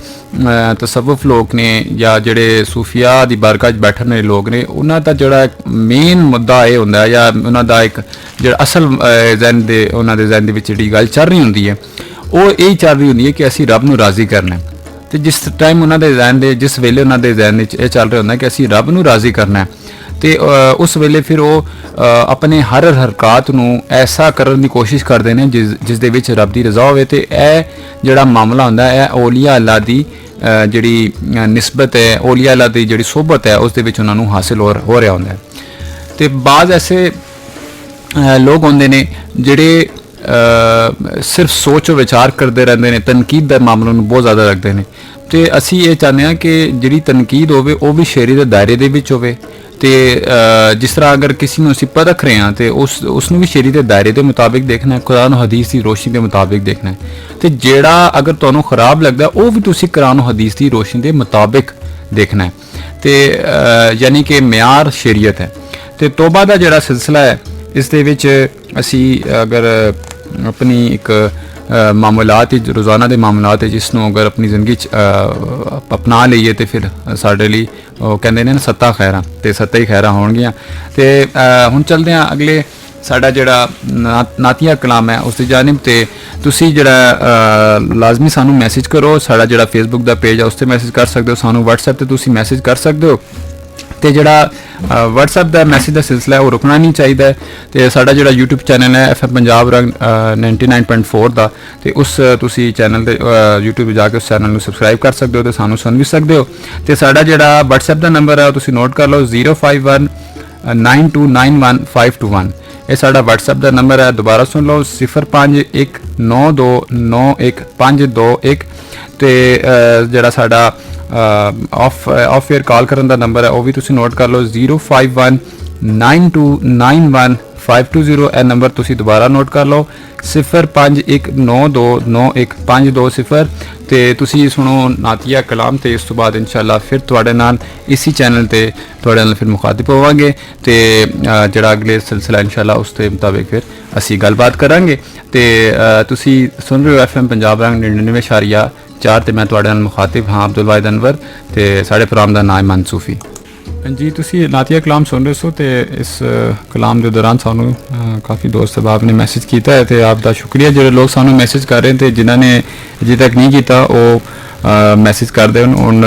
ਤਸਵੁਫ ਲੋਕ ਨੇ ਜਾਂ ਜਿਹੜੇ ਸੂਫੀਆ ਦੀ ਬਾਰਗਾਹ 'ਚ ਬੈਠਣ ਵਾਲੇ ਲੋਕ ਨੇ ਉਹਨਾਂ ਦਾ ਜਿਹੜਾ ਮੇਨ ਮੁੱਦਾ ਇਹ ਹੁੰਦਾ ਹੈ ਜਾਂ ਉਹਨਾਂ ਦਾ ਇੱਕ ਜਿਹੜਾ ਅਸਲ ਉਹਨਾਂ ਦੇ ਜ਼ਹਿਨ ਦੇ ਵਿੱਚ ਜਿਹੜੀ ਗੱਲ ਚੱਲ ਰਹੀ ਹੁੰਦੀ ਹੈ ਉਹ ਇਹ ਚੱਲ ਰਹੀ ਹੁੰਦੀ ਹੈ ਕਿ ਅਸੀਂ ਰੱਬ ਨੂੰ ਰਾਜ਼ੀ ਕਰਨਾ। ਤੇ ਜਿਸ ਟਾਈਮ ਉਹਨਾਂ ਦੇ ਜ਼ਹਿਨ ਦੇ ਜਿਸ ਵੇਲੇ ਉਹਨਾਂ ਦੇ ਜ਼ਹਿਨ ਵਿੱਚ ਇਹ ਚੱਲ ਰਿਹਾ ਹੁੰਦਾ ਕਿ ਅਸੀਂ ਰੱਬ ਨੂੰ ਰਾਜ਼ੀ ਕਰਨਾ ਤੇ ਉਸ ਵੇਲੇ ਫਿਰ ਉਹ ਆਪਣੇ ਹਰ ਹਰਕਤ ਨੂੰ ਐਸਾ ਕਰਨ ਦੀ ਕੋਸ਼ਿਸ਼ ਕਰਦੇ ਨੇ ਜਿਸ ਦੇ ਵਿੱਚ ਰੱਬ ਦੀ ਰਜ਼ਾ ਹੋਵੇ। ਤੇ ਇਹ ਜਿਹੜਾ ਮਾਮਲਾ ਹੁੰਦਾ ਹੈ ਇਹ ਔਲੀਆ ਅੱਲਾ ਦੀ ਜਿਹੜੀ ਨਿਸਬਤ ਹੈ, ਔਲੀਆ ਅੱਲਾ ਦੀ ਜਿਹੜੀ ਸੋਬਤ ਹੈ ਉਸ ਦੇ ਵਿੱਚ ਉਹਨਾਂ ਨੂੰ ਹਾਸਿਲ ਹੋ ਰਿਹਾ ਹੁੰਦਾ ਹੈ। ਤੇ ਬਾਜ਼ ਐਸੇ ਲੋਕ ਹੁੰਦੇ ਨੇ ਜਿਹੜੇ ਸਿਰਫ ਸੋਚ ਵਿਚਾਰ ਕਰਦੇ ਰਹਿੰਦੇ ਨੇ, ਤਨਕੀਦ ਦੇ ਮਾਮਲੇ ਨੂੰ ਬਹੁਤ ਜ਼ਿਆਦਾ ਰੱਖਦੇ ਨੇ। ਤੇ ਅਸੀਂ ਇਹ ਚਾਹੁੰਦੇ ਹਾਂ ਕਿ ਜਿਹੜੀ ਤਨਕੀਦ ਹੋਵੇ ਉਹ ਵੀ ਸ਼ਰੀਅਤ ਦੇ ਦਾਇਰੇ ਦੇ ਵਿੱਚ ਹੋਵੇ। ਤੇ ਜਿਸ ਤਰ੍ਹਾਂ ਅਗਰ ਕਿਸੇ ਨੂੰ ਅਸੀਂ ਪਰਖ ਰਹੇ ਹਾਂ ਤੇ ਉਸ ਨੂੰ ਵੀ ਸ਼ਰੀਅਤ ਦੇ ਦਾਇਰੇ ਦੇ ਮੁਤਾਬਿਕ ਦੇਖਣਾ ਹੈ, ਕੁਰਾਨ ਹਦੀਸ ਦੀ ਰੋਸ਼ਨੀ ਦੇ ਮੁਤਾਬਿਕ ਦੇਖਣਾ ਹੈ। ਤੇ ਜਿਹੜਾ ਅਗਰ ਤੁਹਾਨੂੰ ਖਰਾਬ ਲੱਗਦਾ ਉਹ ਵੀ ਤੁਸੀਂ ਕੁਰਾਨ ਹਦੀਸ ਦੀ ਰੋਸ਼ਨੀ ਦੇ ਮੁਤਾਬਿਕ ਦੇਖਣਾ ਹੈ। ਤੇ ਯਾਨੀ ਕਿ ਮਿਆਰ ਸ਼ਰੀਅਤ ਹੈ। ਤੇ ਤੋਬਾ ਦਾ ਜਿਹੜਾ ਸਿਲਸਿਲਾ ਹੈ ਇਸ ਦੇ ਵਿੱਚ ਅਸੀਂ ਅਗਰ ਆਪਣੀ ਇੱਕ ਮਾਮੂਲਾਤ ਰੋਜ਼ਾਨਾ ਦੇ ਮਾਮਲਾਤ ਜਿਸ ਨੂੰ ਅਗਰ ਆਪਣੀ ਜ਼ਿੰਦਗੀ 'ਚ ਅਪਣਾ ਲਈਏ ਤੇ ਫਿਰ ਸਾਡੇ ਲਈ ਉਹ ਕਹਿੰਦੇ ਨੇ ਨਾ ਸੱਤਾ ਖੈਰਾਂ ਤੇ ਸੱਤਾ ਹੀ ਖੈਰਾਂ ਹੋਣਗੀਆਂ। ਤੇ ਹੁਣ ਚੱਲਦੇ ਹਾਂ ਅਗਲੇ ਸਾਡਾ ਜਿਹੜਾ ਨਾਤੀਆ ਕਲਾਮ ਹੈ ਉਸ ਦੀ ਜਾਨਿਬ। ਤੇ ਤੁਸੀਂ ਜਿਹੜਾ ਲਾਜ਼ਮੀ ਸਾਨੂੰ ਮੈਸੇਜ ਕਰੋ, ਸਾਡਾ ਜਿਹੜਾ ਫੇਸਬੁੱਕ ਦਾ ਪੇਜ ਹੈ ਉਸ 'ਤੇ ਮੈਸੇਜ ਕਰ ਸਕਦੇ ਹੋ, ਸਾਨੂੰ WhatsApp 'ਤੇ ਤੁਸੀਂ ਮੈਸੇਜ ਕਰ ਸਕਦੇ ਹੋ। ਤੇ ਜਿਹੜਾ WhatsApp ਦਾ ਮੈਸੇਜ ਦਾ ਸਿਲਸਿਲਾ ਹੈ ਉਹ ਰੁਕਣਾ ਨਹੀਂ ਚਾਹੀਦਾ। ਤੇ ਸਾਡਾ ਜਿਹੜਾ YouTube ਚੈਨਲ ਹੈ FM ਪੰਜਾਬ ਰੰਗ 99.4 ਦਾ, ਤੇ ਉਸ ਤੁਸੀਂ ਚੈਨਲ ਤੇ YouTube ਜਾ ਕੇ ਉਸ ਚੈਨਲ ਨੂੰ ਸਬਸਕ੍ਰਾਈਬ ਕਰ ਸਕਦੇ ਹੋ ਤੇ ਸਾਨੂੰ ਸੁਣ ਵੀ ਸਕਦੇ ਹੋ। ਤੇ ਸਾਡਾ ਜਿਹੜਾ WhatsApp ਦਾ ਨੰਬਰ ਹੈ ਉਹ ਤੁਸੀਂ ਨੋਟ ਕਰ ਲਓ 05192911521। ਇਹ ਸਾਡਾ WhatsApp ਦਾ ਨੰਬਰ ਹੈ, ਦੁਬਾਰਾ ਸੁਣ ਲਓ 05192911521। ਤੇ ਜਿਹੜਾ ਸਾਡਾ ਆਫ ਏਅਰ ਕਾਲ ਕਰਨ ਦਾ ਨੰਬਰ ਹੈ ਉਹ ਵੀ ਤੁਸੀਂ ਨੋਟ ਕਰ ਲਓ 05192915220 ਇਹ ਨੰਬਰ ਤੁਸੀਂ ਦੁਬਾਰਾ ਨੋਟ ਕਰ ਲਓ 0519291520 ਤੇ ਤੁਸੀਂ ਸੁਣੋ ਨਾਤੀਆ ਕਲਾਮ ਤੇ ਇਸ ਤੋਂ ਬਾਅਦ ਇਨਸ਼ਾਅੱਲਾ ਫਿਰ ਤੁਹਾਡੇ ਨਾਲ ਇਸੀ ਚੈਨਲ ਤੇ ਤੁਹਾਡੇ ਨਾਲ ਫਿਰ ਮੁਖਾਤਿਬ ਹੋਵਾਂਗੇ ਤੇ ਜਿਹੜਾ ਅਗਲੇ ਸਿਲਸਿਲਾ ਇਨਸ਼ਾਅੱਲਾ ਉਸ ਦੇ ਮੁਤਾਬਿਕ ਫਿਰ ਅਸੀਂ ਗੱਲਬਾਤ ਕਰਾਂਗੇ ਤੇ ਤੁਸੀਂ ਸੁਣ ਰਹੇ ਹੋ FM ਪੰਜਾਬ ਰੰਗ 99.4 ਤੇ ਮੈਂ ਤੁਹਾਡੇ ਨਾਲ ਮੁਖਾਤਿਬ ਹਾਂ ਅਬਦੁਲ ਵਾਹਿਦ ਅਨਵਰ ਤੇ ਸਾਡੇ ਪ੍ਰੋਗਰਾਮ ਦਾ ਨਾਮ ਮਨ ਸੂਫੀ ਜੀ ਤੁਸੀਂ ਨਾਤੀਆ ਕਲਾਮ ਸੁਣ ਰਹੇ ਹੋ ਤੇ ਇਸ ਕਲਾਮ ਦੇ ਦੌਰਾਨ ਸਾਨੂੰ ਕਾਫੀ ਦੋਸਤ ਅਹਿਬਾਬ ਨੇ ਮੈਸੇਜ ਕੀਤਾ ਹੈ ਤੇ ਆਪ ਦਾ ਸ਼ੁਕਰੀਆ ਜਿਹੜੇ ਲੋਕ ਸਾਨੂੰ ਮੈਸੇਜ ਕਰ ਰਹੇ ਤੇ ਜਿਨ੍ਹਾਂ ਨੇ ਅਜੇ ਤੱਕ ਨਹੀਂ ਕੀਤਾ ਉਹ ਮੈਸੇਜ ਕਰਦੇ ਹੁਣ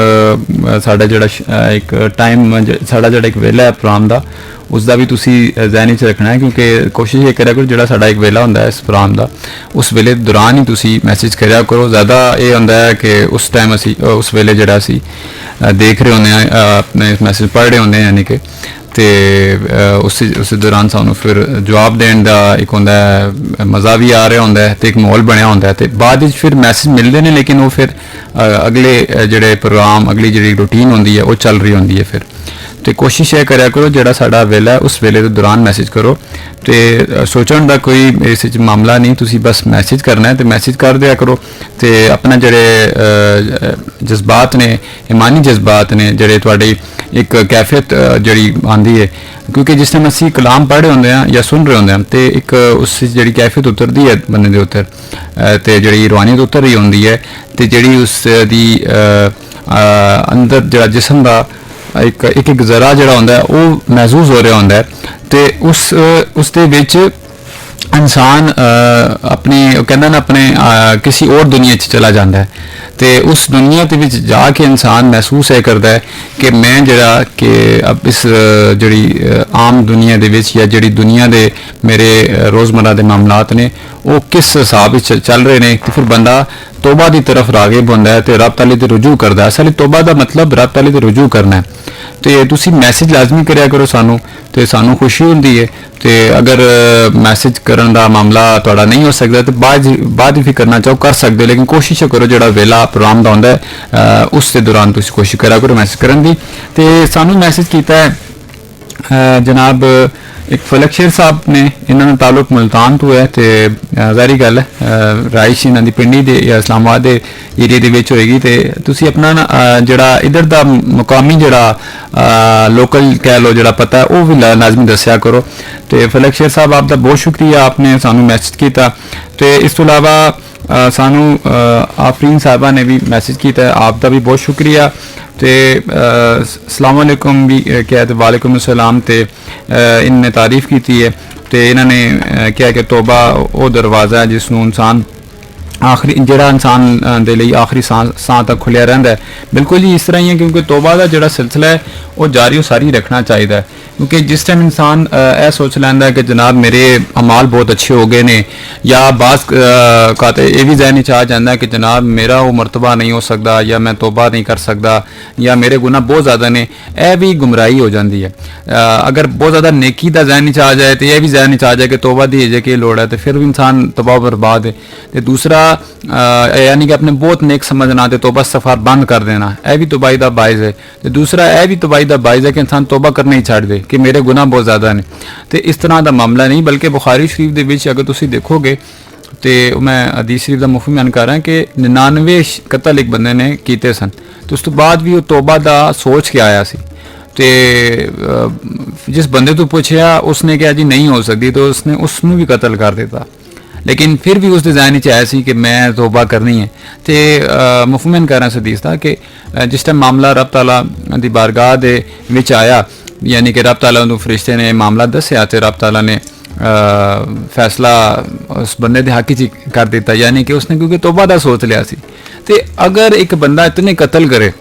ਸਾਡਾ ਜਿਹੜਾ ਇੱਕ ਟਾਈਮ ਸਾਡਾ ਜਿਹੜਾ ਇੱਕ ਵੇਲਾ ਹੈ ਪ੍ਰੋਗਰਾਮ ਦਾ ਉਸ ਦਾ ਵੀ ਤੁਸੀਂ ਜ਼ਹਿਨ 'ਚ ਰੱਖਣਾ ਹੈ ਕਿਉਂਕਿ ਕੋਸ਼ਿਸ਼ ਇਹ ਕਰਿਆ ਕਰੋ ਜਿਹੜਾ ਸਾਡਾ ਇੱਕ ਵੇਲਾ ਹੁੰਦਾ ਹੈ ਇਸ ਪ੍ਰੋਗਰਾਮ ਦਾ ਉਸ ਵੇਲੇ ਦੌਰਾਨ ਹੀ ਤੁਸੀਂ ਮੈਸੇਜ ਕਰਿਆ ਕਰੋ ਜ਼ਿਆਦਾ ਇਹ ਹੁੰਦਾ ਹੈ ਕਿ ਉਸ ਟਾਈਮ ਅਸੀਂ ਉਸ ਵੇਲੇ ਜਿਹੜਾ ਅਸੀਂ ਦੇਖ ਰਹੇ ਹੁੰਦੇ ਹਾਂ ਆਪਣੇ ਮੈਸੇਜ ਪੜ੍ਹ ਰਹੇ ਹੁੰਦੇ ਹਾਂ ਯਾਨੀ ਕਿ ਤੇ ਉਸ ਦੌਰਾਨ ਸਾਨੂੰ ਫਿਰ ਜਵਾਬ ਦੇਣ ਦਾ ਇੱਕ ਹੁੰਦਾ ਹੈ ਮਜ਼ਾ ਵੀ ਆ ਰਿਹਾ ਹੁੰਦਾ ਹੈ ਤੇ ਇੱਕ ਮਾਹੌਲ ਬਣਿਆ ਹੁੰਦਾ ਹੈ ਤੇ ਬਾਅਦ ਵਿੱਚ ਫਿਰ ਮੈਸੇਜ ਮਿਲਦੇ ਨੇ ਲੇਕਿਨ ਉਹ ਫਿਰ ਅਗਲੇ ਜਿਹੜੇ ਪ੍ਰੋਗਰਾਮ ਅਗਲੀ ਜਿਹੜੀ ਰੂਟੀਨ ਹੁੰਦੀ ਹੈ ਉਹ ਚੱਲ ਰਹੀ ਹੁੰਦੀ ਹੈ ਫਿਰ ਤੇ ਕੋਸ਼ਿਸ਼ ਇਹ ਕਰਿਆ ਕਰੋ ਜਿਹੜਾ ਸਾਡਾ ਵੇਲਾ ਉਸ ਵੇਲੇ ਦੇ ਦੌਰਾਨ ਮੈਸੇਜ ਕਰੋ ਤੇ ਸੋਚਣ ਦਾ ਕੋਈ ਇਸ ਵਿੱਚ ਮਾਮਲਾ ਨਹੀਂ ਤੁਸੀਂ ਬਸ ਮੈਸੇਜ ਕਰਨਾ ਹੈ ਤੇ ਮੈਸੇਜ ਕਰ ਦਿਆ ਕਰੋ ਤੇ ਆਪਣਾ ਜਿਹੜੇ ਜਜ਼ਬਾਤ ਨੇ ਇਮਾਨੀ ਜਜ਼ਬਾਤ ਨੇ ਜਿਹੜੇ ਤੁਹਾਡੀ ਇੱਕ ਕੈਫੀਅਤ ਜਿਹੜੀ ਆਉਂਦੀ ਹੈ ਕਿਉਂਕਿ ਜਿਸ ਟਾਈਮ ਅਸੀਂ ਕਲਾਮ ਪੜ੍ਹ ਰਹੇ ਹੁੰਦੇ ਹਾਂ ਜਾਂ ਸੁਣ ਰਹੇ ਹੁੰਦੇ ਹਾਂ ਤੇ ਇੱਕ ਉਸ ਜਿਹੜੀ ਕੈਫੀਅਤ ਉਤਰਦੀ ਹੈ ਬੰਦੇ ਦੇ ਉੱਤੇ ਤੇ ਜਿਹੜੀ ਰੂਹਾਨੀਅਤ ਉਤਰ ਰਹੀ ਹੁੰਦੀ ਹੈ ਤੇ ਜਿਹੜੀ ਉਸ ਦੀ ਅੰਦਰ ਜਿਹੜਾ ਜਿਸਮ ਦਾ ਇੱਕ ਜ਼ਰਾ ਜਿਹੜਾ ਹੁੰਦਾ ਹੈ ਉਹ ਮਹਿਸੂਸ ਹੋ ਰਿਹਾ ਹੁੰਦਾ ਹੈ ਤੇ ਉਸ ਦੇ ਵਿੱਚ ਇਨਸਾਨ ਆਪਣੀ ਉਹ ਕਹਿੰਦਾ ਨਾ ਆਪਣੇ ਕਿਸੇ ਹੋਰ ਦੁਨੀਆ 'ਚ ਚਲਾ ਜਾਂਦਾ ਹੈ ਤੇ ਉਸ ਦੁਨੀਆ ਦੇ ਵਿੱਚ ਜਾ ਕੇ ਇਨਸਾਨ ਮਹਿਸੂਸ ਇਹ ਕਰਦਾ ਹੈ ਕਿ ਮੈਂ ਜਿਹੜਾ ਕਿ ਅਬ ਇਸ ਜਿਹੜੀ ਆਮ ਦੁਨੀਆ ਦੇ ਵਿੱਚ ਜਾਂ ਜਿਹੜੀ ਦੁਨੀਆ ਦੇ ਮੇਰੇ ਰੋਜ਼ਮਰਾ ਦੇ ਮਾਮਲਾਤ ਨੇ ਉਹ ਕਿਸ ਹਿਸਾਬ ਵਿੱਚ ਚੱਲ ਰਹੇ ਨੇ ਤੇ ਫਿਰ ਬੰਦਾ ਤੋਬਾ ਦੀ ਤਰਫ ਰਾਗਿਬ ਹੁੰਦਾ ਹੈ ਤੇ ਰੱਬ ਤਾਲੀ ਤੇ ਰੁਜੂ ਕਰਦਾ ਹੈ ਅਸਲੀ ਤੋਬਾ ਦਾ ਮਤਲਬ ਰੱਬ ਤਾਲੀ ਤੇ ਰੁਜੂ ਕਰਨਾ ਹੈ ਤੇ ਤੁਸੀਂ ਮੈਸੇਜ ਲਾਜ਼ਮੀ ਕਰਿਆ ਕਰੋ ਸਾਨੂੰ ਤੇ ਸਾਨੂੰ ਖੁਸ਼ੀ ਹੁੰਦੀ ਹੈ ਤੇ ਅਗਰ ਮੈਸੇਜ ਕਰਨ ਦਾ ਮਾਮਲਾ ਤੁਹਾਡਾ ਨਹੀਂ ਹੋ ਸਕਦਾ ਤੇ ਬਾਅਦ ਵੀ ਕਰਨਾ ਚਾਹੋ ਕਰ ਸਕਦੇ ਹੋ ਲੇਕਿਨ ਕੋਸ਼ਿਸ਼ ਕਰੋ ਜਿਹੜਾ ਵੇਲਾ ਪ੍ਰੋਗਰਾਮ ਦਾ ਹੁੰਦਾ ਹੈ ਉਸ ਦੇ ਦੌਰਾਨ ਤੁਸੀਂ ਕੋਸ਼ਿਸ਼ ਕਰਿਆ ਕਰੋ ਮੈਸੇਜ ਕਰਨ ਦੀ ਤੇ ਸਾਨੂੰ ਮੈਸੇਜ ਕੀਤਾ ਹੈ ਜਨਾਬ ਇੱਕ ਫਲਕ ਸ਼ੇਰ ਸਾਹਿਬ ਨੇ ਇਹਨਾਂ ਦਾ ਤਾਲੁਕ ਮੁਲਤਾਨ ਤੋਂ ਹੈ ਤੇ ਜ਼ਾਹਰੀ ਗੱਲ ਹੈ ਰਾਇਸ਼ ਇਹਨਾਂ ਦੀ ਪਿੰਡੀ ਦੇ ਜਾਂ ਇਸਲਾਮਾਬਾਦ ਦੇ ਏਰੀਏ ਦੇ ਵਿੱਚ ਹੋਏਗੀ ਤੇ ਤੁਸੀਂ ਆਪਣਾ ਜਿਹੜਾ ਇਧਰ ਦਾ ਮੁਕਾਮੀ ਜਿਹੜਾ ਲੋਕਲ ਕਹਿ ਲਓ ਜਿਹੜਾ ਪਤਾ ਉਹ ਵੀ ਲਾਜ਼ਮੀ ਦੱਸਿਆ ਕਰੋ ਤੇ ਫਲਕ ਸ਼ੇਰ ਸਾਹਿਬ ਆਪ ਦਾ ਬਹੁਤ ਸ਼ੁਕਰੀਆ ਆਪਨੇ ਸਾਨੂੰ ਮੈਸੇਜ ਕੀਤਾ ਤੇ ਇਸ ਤੋਂ ਇਲਾਵਾ ਸਾਨੂੰ ਆਫਰੀਨ ਸਾਹਿਬਾ ਨੇ ਵੀ ਮੈਸੇਜ ਕੀਤਾ ਹੈ ਆਪ ਦਾ ਵੀ ਬਹੁਤ ਸ਼ੁਕਰੀਆ ਤੇ ਅਸਲਾਮ ਅਲੈਕੁਮ ਵੀ ਕਿਹਾ ਤੇ ਵਾਲੇਕੁਮ ਅਸਲਾਮ ਤੇ ਇਹਨਾਂ ਨੇ ਤਾਰੀਫ ਕੀਤੀ ਹੈ ਤੇ ਇਹਨਾਂ ਨੇ ਕਿਹਾ ਕਿ ਤੋਬਾ ਉਹ ਦਰਵਾਜ਼ਾ ਜਿਸ ਨੂੰ ਇਨਸਾਨ ਆਖਰੀ ਜਿਹੜਾ ਇਨਸਾਨ ਦੇ ਲਈ ਆਖਰੀ ਸਾਹ ਤੱਕ ਖੁੱਲਿਆ ਰਹਿੰਦਾ ਹੈ ਬਿਲਕੁਲ ਜੀ ਇਸ ਤਰ੍ਹਾਂ ਹੀ ਹੈ ਕਿਉਂਕਿ ਤੋਬਾ ਦਾ ਜਿਹੜਾ ਸਿਲਸਿਲਾ ਹੈ ਉਹ ਜਾਰੀ ਉਹ ਸਾਰੀ ਰੱਖਣਾ ਚਾਹੀਦਾ ਹੈ ਕਿਉਂਕਿ ਜਿਸ ਟਾਈਮ ਇਨਸਾਨ ਇਹ ਸੋਚ ਲੈਂਦਾ ਹੈ ਕਿ ਜਨਾਬ ਮੇਰੇ ਅਮਾਲ ਬਹੁਤ ਅੱਛੇ ਹੋ ਗਏ ਨੇ ਜਾਂ ਬਾਜ਼ ਕਾਤੇ ਇਹ ਵੀ ਜ਼ਹਿਨ 'ਚ ਆ ਜਾਂਦਾ ਹੈ ਕਿ ਜਨਾਬ ਮੇਰਾ ਉਹ ਮਰਤਬਾ ਨਹੀਂ ਹੋ ਸਕਦਾ ਜਾਂ ਮੈਂ ਤੋਬਾ ਨਹੀਂ ਕਰ ਸਕਦਾ ਜਾਂ ਮੇਰੇ ਗੁਨਾਹ ਬਹੁਤ ਜ਼ਿਆਦਾ ਨੇ ਇਹ ਵੀ ਗੁੰਮਰਾਹੀ ਹੋ ਜਾਂਦੀ ਹੈ ਅਗਰ ਬਹੁਤ ਜ਼ਿਆਦਾ ਨੇਕੀ ਦਾ ਜ਼ਹਿਨ 'ਚ ਆ ਜਾਏ ਤੇ ਇਹ ਵੀ ਜ਼ਹਿਨ 'ਚ ਆ ਜਾਏ ਕਿ ਤੋਬਾ ਦੀ ਜੇ ਕੀ ਲੋੜ ਹੈ ਤੇ ਫਿਰ ਵੀ ਇਨਸਾਨ ਤਬਾਹ ਬਰਬਾਦ ਹੈ ਤੇ ਦੂਸਰਾ यानी कि अपने बहुत नेक समझना ते तौबा सफ़ार बंद कर देना यह भी तबाही का बायस है तो दूसरा यह भी तबाही का बायस है कि इंसान तौबा करना ही छड़ दे कि मेरे गुनाह बहुत ज़्यादा ने तो इस तरह का मामला नहीं बल्कि बुखारी शरीफ के विच अगर तुसीं देखोगे तो मैं हदीस शरीफ का मुफ्त बयान कर रहा कि 99 कतल एक बंदे ने किए सन तो उस तो बाद भी वो तौबा का सोच के आया सी ते जिस बंदे तो पूछया उसने कहा जी नहीं हो सकती तो उसने उसनू भी कतल कर दिता लेकिन फिर भी उसके जहन च आया सी कि मैं तौबा करनी है तो मुफमन कर रहा हदीस था कि जिस टाइम मामला रब ताला दी बारगाह दे विच आया यानी कि रब ताला नूं फरिश्ते ने मामला दस्या ते रब ताला ने फैसला उस बंदे दे हक च कर दिता यानी कि उसने क्योंकि तौबा दा सोच लिया सी ते अगर एक बंदा इतने कतल करे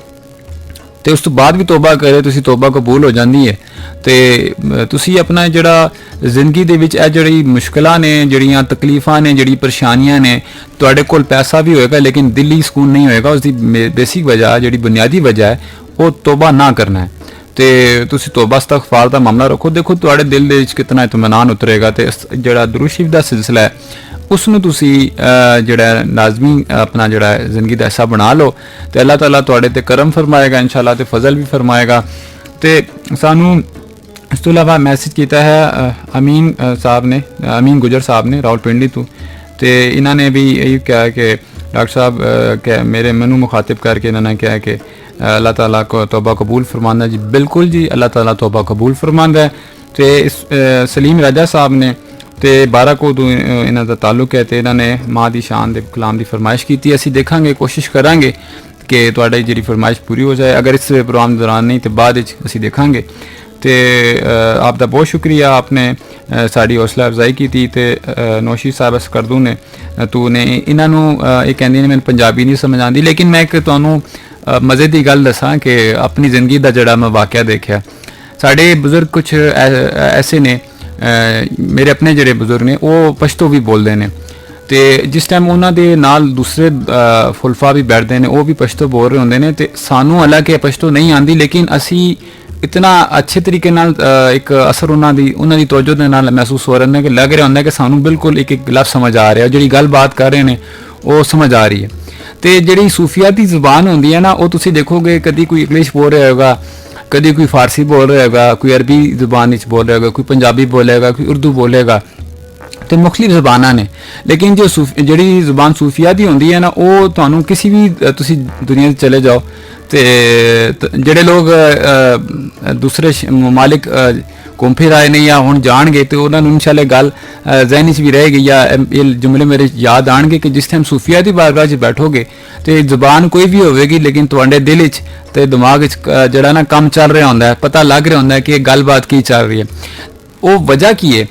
तो उस तो बाद भी तौबा करे तो तौबा कबूल हो जाती है तो तुसी अपना जड़ा जिंदगी दे विच जड़ी मुश्किलां ने जड़ियां तकलीफां ने जड़ी परेशानियां ने तुहाडे कोल पैसा भी होएगा लेकिन दिली सुकून नहीं होएगा उसकी बेसिक वजह जड़ी बुनियादी वजह है वो तौबा ना करना है तो तुसी तौबा इस्तगफार दा मामला रखो देखो तुहाडे दिल दे विच कितना इत्मीनान उतरेगा तो जड़ा दुरूद शरीफ दा सिलसिला है ਉਸ ਨੂੰ ਤੁਸੀਂ ਜਿਹੜਾ ਲਾਜ਼ਮੀ ਆਪਣਾ ਜਿਹੜਾ ਜ਼ਿੰਦਗੀ ਦਾ ਹਿੱਸਾ ਬਣਾ ਲਓ ਤੇ ਅੱਲਾਹ ਤਾਲਾ ਤੁਹਾਡੇ ਤੇ ਕਰਮ ਫਰਮਾਏਗਾ ਇਨਸ਼ਾਅੱਲਾ ਤੇ ਫਜ਼ਲ ਵੀ ਫਰਮਾਏਗਾ। ਤੇ ਸਾਨੂੰ ਇਸ ਤੋਂ ਇਲਾਵਾ ਮੈਸੇਜ ਕੀਤਾ ਹੈ ਅਮੀਨ ਸਾਹਿਬ ਨੇ, ਅਮੀਨ ਗੁਜਰ ਸਾਹਿਬ ਨੇ ਰਾਵਲਪਿੰਡੀ ਤੋਂ, ਤੇ ਇਹਨਾਂ ਨੇ ਵੀ ਇਹ ਕਿਹਾ ਕਿ ਡਾکٹر صاحب کہ میرے منو مخاطب کر کے انہوں نے کہا کہ اللہ تعالیٰ کو توبہ قبول فرمانا جی بالکل جی اللہ تعالیٰ توبہ قبول فرمانا ہے۔ تو سلیم راجہ صاحب نے تو 12 کو انہوں کا تعلق ہے، تو انہوں نے ماں دی شان دے کلام دی فرمائش کی تھی۔ اسی دیکھیں گے، کوشش کریں گے کہ تھوڑی جی فرمائش پوری ہو جائے، اگر اس پروگرام دوران نہیں تو بعد اسی دیکھیں گے۔ تو آپ کا بہت شکریہ، آپ نے ساری حوصلہ افزائی کی تھی۔ تو نوشی صاحب اسکردو نے تو نے انہوں یہ کہندی نے میں پنجابی نہیں سمجھ آتی، لیکن میں ایک تمہوں مزے کی گل دساں کہ اپنی زندگی کا جڑا میں واقعہ دیکھا، سارے بزرگ کچھ ایسے نے، میرے اپنے جڑے بزرگ نے وہ پشتو بھی بولتے ہیں، تو جس ٹائم انہوں دے نال دوسرے فلفا بھی بیٹھتے ہیں وہ بھی پشتو بول رہے ہوندے نے، تو سانوں حالانکہ پشتو نہیں آتی لیکن اسی اتنا اچھے طریقے نال ایک اثر انہوں دی توجہ دے نال محسوس ہو رہا ہے کہ لگ رہا ہوتا ہے کہ سانوں بالکل ایک لفظ سمجھ آ رہا ہے، جڑی گل بات کر رہے ہیں وہ سمجھ آ رہی ہے۔ تو جڑی صوفیاتی زبان ہوندی ہے نا، وہ تسی دیکھو گے کدی کوئی انگلش بول رہا ہوگا، کدی کوئی فارسی بول رہا ہوگا، کوئی عربی زبان بول رہا ہوگا، کوئی پنجابی بولے گا، کوئی اردو بولے گا، تو مختلف زباناں نے، لیکن جو جڑی زبان صوفیاتی ہوندی ہے نا، وہ تانوں کسی بھی تسی دنیا سے چلے جاؤ تے جڑے لوگ دوسرے ممالک گھوم پھر آئے نہیں یا ہن جان گے تو انہوں نے انشاءاللہ گل ذہن بھی رہے گی، یا یہ جملے میرے یاد آن گے کہ جس ٹائم صوفیہ دی بارگاہ بیٹھو گے تو زبان کوئی بھی ہوئے گی لیکن تواڈے دل وچ تے دماغ وچ جڑا نا کم چل رہا ہوندا ہے، پتہ لگ رہا ہوندا ہے کہ گل بات کی چل رہی ہے۔ وہ وجہ کی ہے؟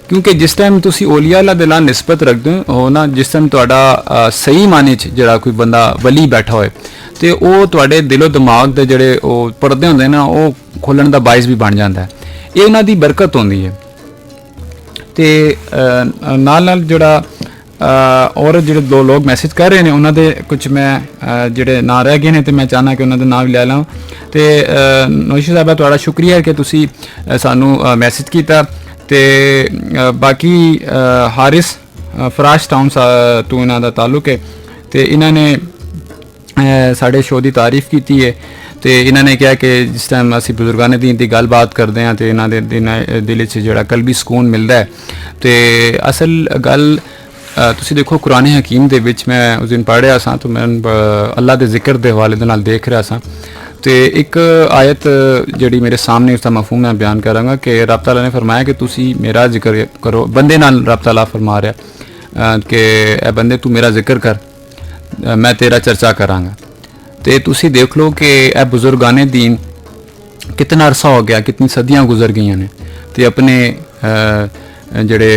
کیونکہ جس ٹائم تسی اولیاء اللہ دے نال نسبت رکھدے ہو نا، جس ٹائم تہاڈا صحیح معنی چ جڑا کوئی بندہ ولی بیٹھا ہوئے تو وہ تواڈے دل و دماغ دے جڑے وہ پردے ہوندے نا وہ کھولن دا باعث بھی بن جاندا ہے، یہ انہاں دی برکت ہوندی ہے۔ تے نال نال جڑا اور جڑے دو لوگ میسج کر رہے ہیں انہاں دے کچھ میں جڑے نا رہ گئے ہیں تو میں چاہنا کہ انہاں دے نام لے لاں۔ تے نوشی صاحب تہاڈا شکریہ کہ تسی سانوں میسج کیتا۔ تے باقی حارث فراش ٹاؤن تو انہاں دا تعلق ہے، تے انہاں نے ساڑھے شو دی تعریف کیتی ہے، تو انہوں نے کہا کہ جس ٹائم اسی بزرگان دین دی گل بات کرتے ہیں تو انہوں دے دل چ جڑا قلبی سکون ملتا ہے۔ تو اصل گل تسی دیکھو قرآن حکیم دے وچ میں اس دن پڑھ رہا سا تو میں اللہ دے ذکر دے حوالے دے نال دیکھ رہا سا، تو ایک آیت جڑی میرے سامنے اس کا مفہوم میں بیان کراں گا کہ رب تعالیٰ نے فرمایا کہ تسی میرا ذکر کرو، بندے نال رب تعالیٰ فرما رہا کہ اے بندے تو میرا ذکر کر، میں تیرا چرچا کراں گا۔ تو تسی دیکھ لو کہ اے بزرگان دین کتنا عرصہ ہو گیا، کتنی صدیاں گزر گئی نے، تو اپنے جڑے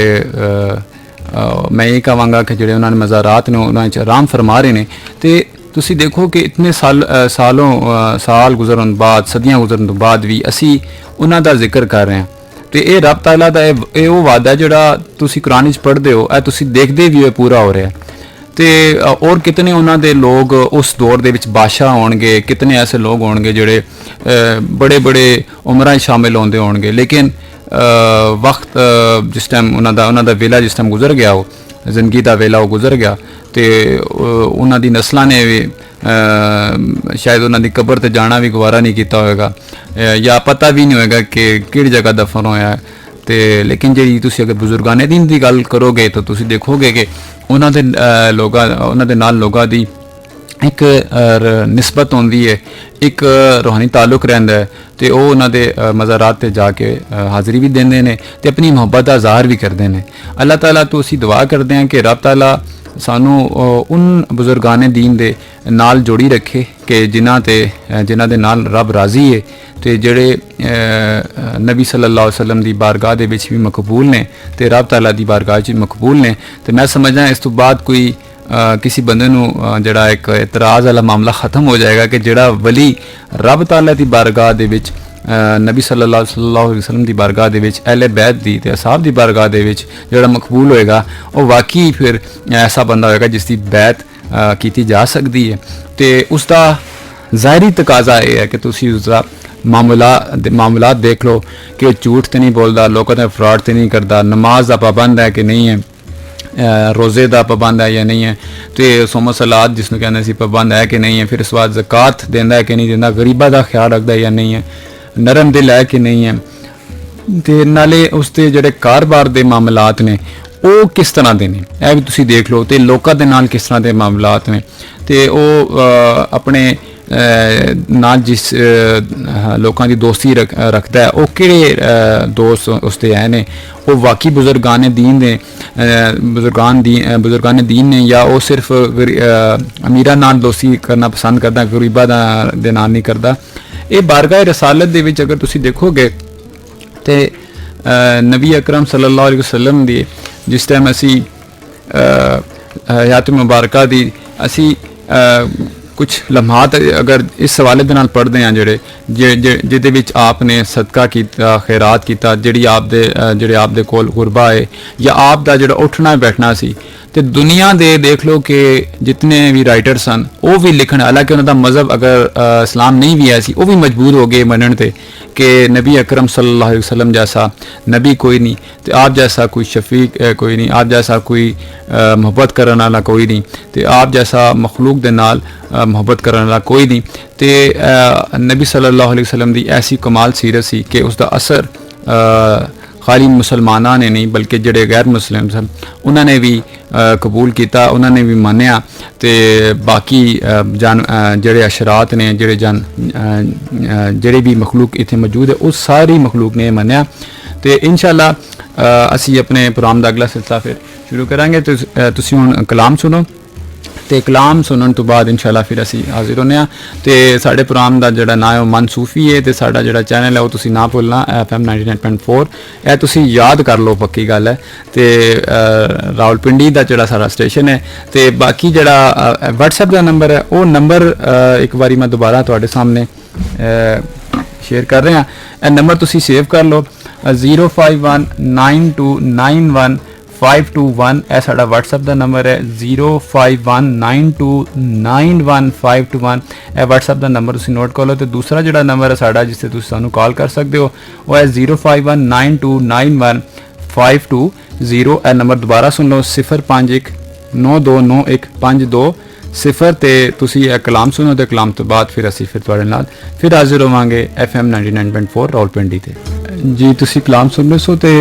میں یہ کہاں گا کہ جڑے انہوں نے مزارات نے انہوں نے آرام فرما رہے ہیں، تو تسی دیکھو کہ اتنے سال گزرن بعد، صدیاں گزرن بعد بھی اسی انہوں دا ذکر کر رہے ہیں۔ تو یہ رب تعالیٰ دا یہ وہ وعدہ ہے جڑا تسی قرآن وچ پڑھتے ہو، اے تسی دیکھتے بھی ہوئے پورا ہو رہا ہے۔ تے اور کتنے انہوں دے لوگ اس دور دے وچ بادشاہ ہون گے، کتنے ایسے لوگ ہون گے جڑے بڑے بڑے عمریں شامل ہوندے ہون گے، لیکن وقت جس ٹائم انہوں دا ویلا جس ٹائم گزر گیا، وہ زندگی دا ویلا وہ گزر گیا، تے انہوں دی نسلاں نے شاید انہوں دی قبر تے جانا بھی گوارا نہیں کیتا ہوئے گا، یا پتہ بھی نہیں ہوئے گا کہ کہڑی جگہ دفن ہویا ہے۔ لیکن جی تسی اگر بزرگان دین دی گل کرو گے تو تسی دیکھو گے کہ انہوں دے نال لوگاں دی ایک نسبت ہوندی ہے، ایک روحانی تعلق رہندا ہے، تو وہ انہوں دے مزارات تے جا کے حاضری بھی دیندے نے تے اپنی محبت دا اظہار بھی کردے نے۔ اللہ تعالیٰ تو اسی دعا کردے ہیں کہ رب تعالیٰ سانوں ان بزرگان دین دے نال جوڑی رکھے کہ جنہاں دے نال رب راضی ہے، تے جڑے نبی صلی اللہ علیہ وسلم دی بارگاہ دے وچ بھی مقبول نے تے رب تعالیٰ دی بارگاہ وچ مقبول نے۔ تو میں سمجھنا اس تو بعد کوئی کسی بندے نو جڑا ایک اعتراض والا معاملہ ختم ہو جائے گا کہ جڑا ولی رب تعالیٰ دی بارگاہ دے وچ نبی صلی اللہ علیہ وسلم دی بارگاہ دے وچ اہل بیت دی تے اصحاب دی بارگاہ دے وچ جڑا مقبول ہوئے گا وہ واقعی پھر ایسا بندہ ہوئے گا جس دی بیعت کیتی جا سکتی ہے۔ تے اس دا ظاہری تقاضا یہ ہے کہ تسی اس دا معاملات دیکھ لو کہ جھوٹ تے نہیں بولدا، لوگوں نے فراڈ تے نہیں کردا، نماز دا پابند ہے کہ نہیں ہے، روزے دا پابند ہے یا نہیں ہے, تو سوم سلاد جس کو کہنے سی پابند ہے کہ نہیں ہے, پھر اس بعد زکات دینا ہے کہ نہیں دینا, غریباں دا خیال رکھتا ہے یا نہیں ہے, نرم دل ہے کہ نہیں ہے, تے نالے اس دے جڑے کاروبار دے معاملات نے وہ کس طرح دے نے اے بھی تسی دیکھ لو, تے لوکاں دے نال کس طرح دے معاملات نے, تے او اپنے نال جس لوکاں دی دوستی رکھتا ہے وہ کہڑے دوست اس دے ہیں نے, وہ واقعی بزرگان دین نے, بزرگان دین نے, یا وہ صرف امیراں نال دوستی کرنا پسند کردا, غریباں دے نال نہیں کردا. یہ بارگاہ رسالت دے وچ اگر تسی دیکھو گے تے نبی اکرم صلی اللہ علیہ وسلم دی جس ٹائم اسی حیات مبارکہ دی اسی کچھ لمحات اگر اس حوالے دے نال پڑھدے ہیں جہدے وچ آپ نے صدقہ کیتا, خیرات کیتا, جڑے آپ دے کول غربا ہے یا آپ دا جڑا اٹھنا بیٹھنا سی, تے دنیا دے دیکھ لو کہ جتنے بھی رائٹر سن وہ بھی لکھن, حالانکہ انہوں دا مذہب اگر اسلام نہیں بھی ہے سی, وہ بھی مجبور ہو گئے منن تے کہ نبی اکرم صلی اللہ علیہ وسلم جیسا نبی کوئی نہیں, تے آپ جیسا کوئی شفیق کوئی نہیں, آپ جیسا کوئی محبت کرنے والا کوئی نہیں, تے آپ جیسا مخلوق دے نال محبت کرنے والا کوئی نہیں. تے نبی صلی اللہ علیہ وسلم دی ایسی کمال سیرت سی کہ اس دا اثر خالی مسلمانوں نے نہیں بلکہ جڑے غیر مسلم سن انہوں نے بھی قبول کیتا, انہوں نے بھی مانیا, تے باقی جڑے اشرات نے جڑے بھی مخلوق اتنے موجود ہے اس ساری مخلوق نے مانیا. تے انشاءاللہ اسی اپنے پروگرام دا اگلا سلسلہ پھر شروع کریں گے. تسی ہن کلام سنو, تے کلام سنن تو بعد انشاءاللہ پھر اسی حاضر ہونے ہاں. تے ساڈے پروگرام دا جڑا نام ہے من صوفی ہے, تے ساڈا جڑا چینل ہے وہ تسی نہ بھولنا FM 99.4 اے تسی یاد کر لو, پکی گل ہے. تے راولپنڈی دا جڑا سارا اسٹیشن ہے, تے باقی جڑا واٹس ایپ دا نمبر ہے وہ نمبر ایک باری میں دوبارہ تواڈے سامنے شیئر کر رہے ہیں. اے نمبر تسی سیو کر لو 0519291 521. اے ساڈا واٹس ایپ دا نمبر ہے 0519291 اے واٹس ایپ دا نمبر تسی نوٹ کر لو. تے دوسرا جڑا نمبر ہے ساڈا جس سے تسی سانو کال کر سکتے ہو وہ ہے 0519291 520. اے نمبر دوبارہ سن لو 05192915220 تے تسی اے کلام سنو, تے کلام تو بعد پھر اسی پھر تواڈے نال پھر حاضر ہوواں گے FM 99.4 راولپنڈی تے. جی تسی کلام سن رہے سو, تے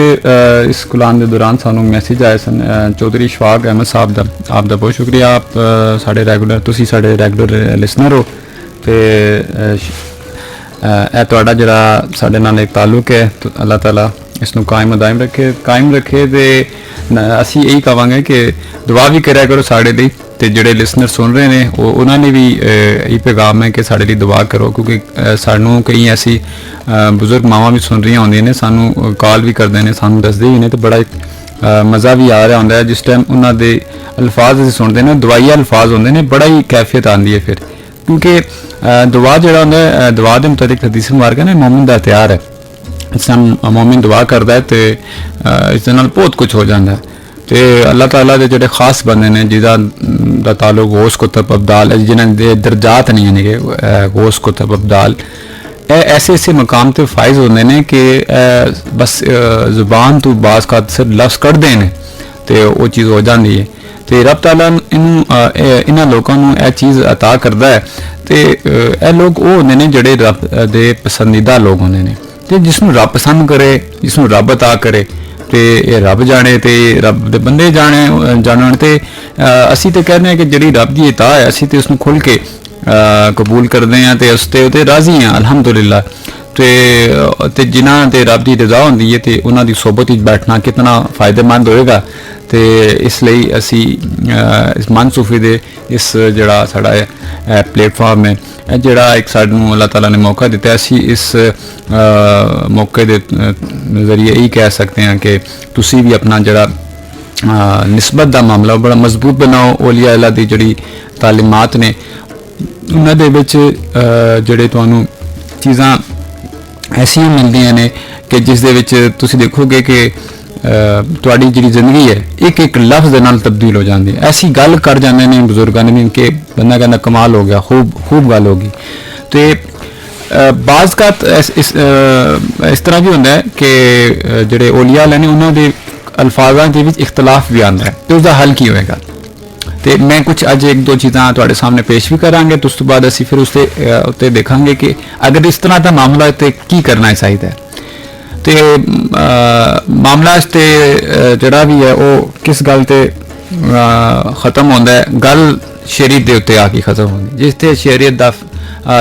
اس کلام دے دوران سانو میسج آئے سن چودھری اشفاق احمد صاحب دا. آپ دا بہت شکریہ, آپ ساڈے ریگولر تسی ساڈے ریگولر لسنر ہو, تے اے تواڈا جڑا ساڈے نال ایک تعلق ہے تو اللہ تعالیٰ اس نو قائم و دائم رکھے. تے اسی یہی کہاں گے کہ دعا بھی کریا کرو ساڈے لیے, تے جڑے لسنر سن رہے ہیں انہوں نے بھی یہ پیغام ہے کہ ساڈے لیے دعا کرو, کیونکہ سانوں کئی ایسی بزرگ ماواں بھی سن رہی ہوندیاں نے, سانوں کال بھی کردے نے, سانوں دسدے ہی نے, تو بڑا مزہ بھی آ رہا ہوندا ہے جس ٹائم انہاں دے الفاظ اسی سنتے ہیں, دعائیا الفاظ ہوندے نے, بڑا ہی کیفیت آندی ہے پھر, کیونکہ دعا جڑا ہوندا ہے دعا دے متعلق حدیث مبارکہ نے مومن دا اختیار ہے. اس طرح مومن دعا کردا ہے تے اس دے نال بہت کچھ ہو جاندا ہے. تے اللہ تعالیٰ دے جڑے خاص بندے نے جہاں دا تعلق غوث کتب ابدال جنہاں دے درجات نہیں ہیں کہ غوث کتب ابدال ایسے مقام تے فائز ہوندے نے کہ بس زبان تو بعض کا صرف لفظ کر دیں نے تے وہ چیز ہو جاندی ہے. تے رب تعالیٰ انہاں لوکاں نوں اے چیز عطا کردا ہے. تے اے لوگ وہ ہوندے نے جڑے رب دے پسندیدہ لوگ ہوندے نے, تے جس نوں رب پسند کرے, جس نوں رب عطا کرے, تے یہ رب جانے تے رب دے بندے جانن. تے اسی تے کہنے ہیں کہ جڑی رب دی عطا ہے اسی تے اس نوں کھل کے قبول کردے ہیں, تے اس تے راضی ہیں الحمدللہ. تے جنہاں تے رب دی رضا ہوندی ہے تے انہاں دی صحبت وچ بیٹھنا کتنا فائدہ مند ہوئے گا. تے اس لیے اسی اس من صوفی دے اس جڑا ساڈا پلیٹ فارم ہے جڑا ایک سانوں اللہ تعالیٰ نے موقع دیتا ہے, اسی اس موقع دے ذریعے یہی کہہ سکتے ہیں کہ تسی بھی اپنا جڑا نسبت دا معاملہ بڑا مضبوط بناؤ. اولیاء اللہ دی جڑی تعلیمات نے انہاں دے وچ جڑے تانوں چیزاں ایسیاں ملدیاں نے کہ جس دے وچ تسی دیکھو گے کہ تواڈی جڑی زندگی ہے ایک ایک لفظ دے نال تبدیل ہو جاندی ہے. ایسی گل کر جاندے نے بزرگاں نے کہ بندہ کہنا کمال ہو گیا, خوب گل ہوگی. تے بعض کا اس طرح بھی ہوتا ہے کہ جڑے اولیاء نے انہوں دے ਅਲਫਾਜ਼ਾਂ ਦੇ ਵਿੱਚ ਇਖਤਲਾਫ ਵੀ ਆਉਂਦਾ ਹੈ ਤੇ ਉਸ ਦਾ ਹੱਲ ਕੀ ਹੋਏਗਾ। ਤੇ ਮੈਂ ਕੁਝ ਅੱਜ ਇੱਕ ਦੋ ਚੀਜ਼ਾਂ ਤੁਹਾਡੇ ਸਾਹਮਣੇ ਪੇਸ਼ ਵੀ ਕਰਾਂਗੇ ਤੇ ਉਸ ਤੋਂ ਬਾਅਦ ਅਸੀਂ ਫਿਰ ਉਸ ਤੇ ਉੱਤੇ ਦੇਖਾਂਗੇ ਕਿ ਅਗਰ ਇਸ ਤਰ੍ਹਾਂ ਦਾ ਮਾਮਲਾ ਹੈ ਤੇ ਕੀ ਕਰਨਾ ਚਾਹੀਦਾ ਹੈ। ਤੇ ਮਾਮਲਾ ਇਸ ਤੇ ਜਿਹੜਾ ਵੀ ਹੈ ਉਹ ਕਿਸ ਗੱਲ ਤੇ ਖਤਮ ਹੁੰਦਾ ਹੈ, ਗੱਲ ਸ਼ਰੀਅਤ ਦੇ ਉੱਤੇ ਆ ਕੇ ਖਤਮ ਹੁੰਦੀ। ਜਿਸ ਤੇ ਸ਼ਰੀਅਤ ਦਾ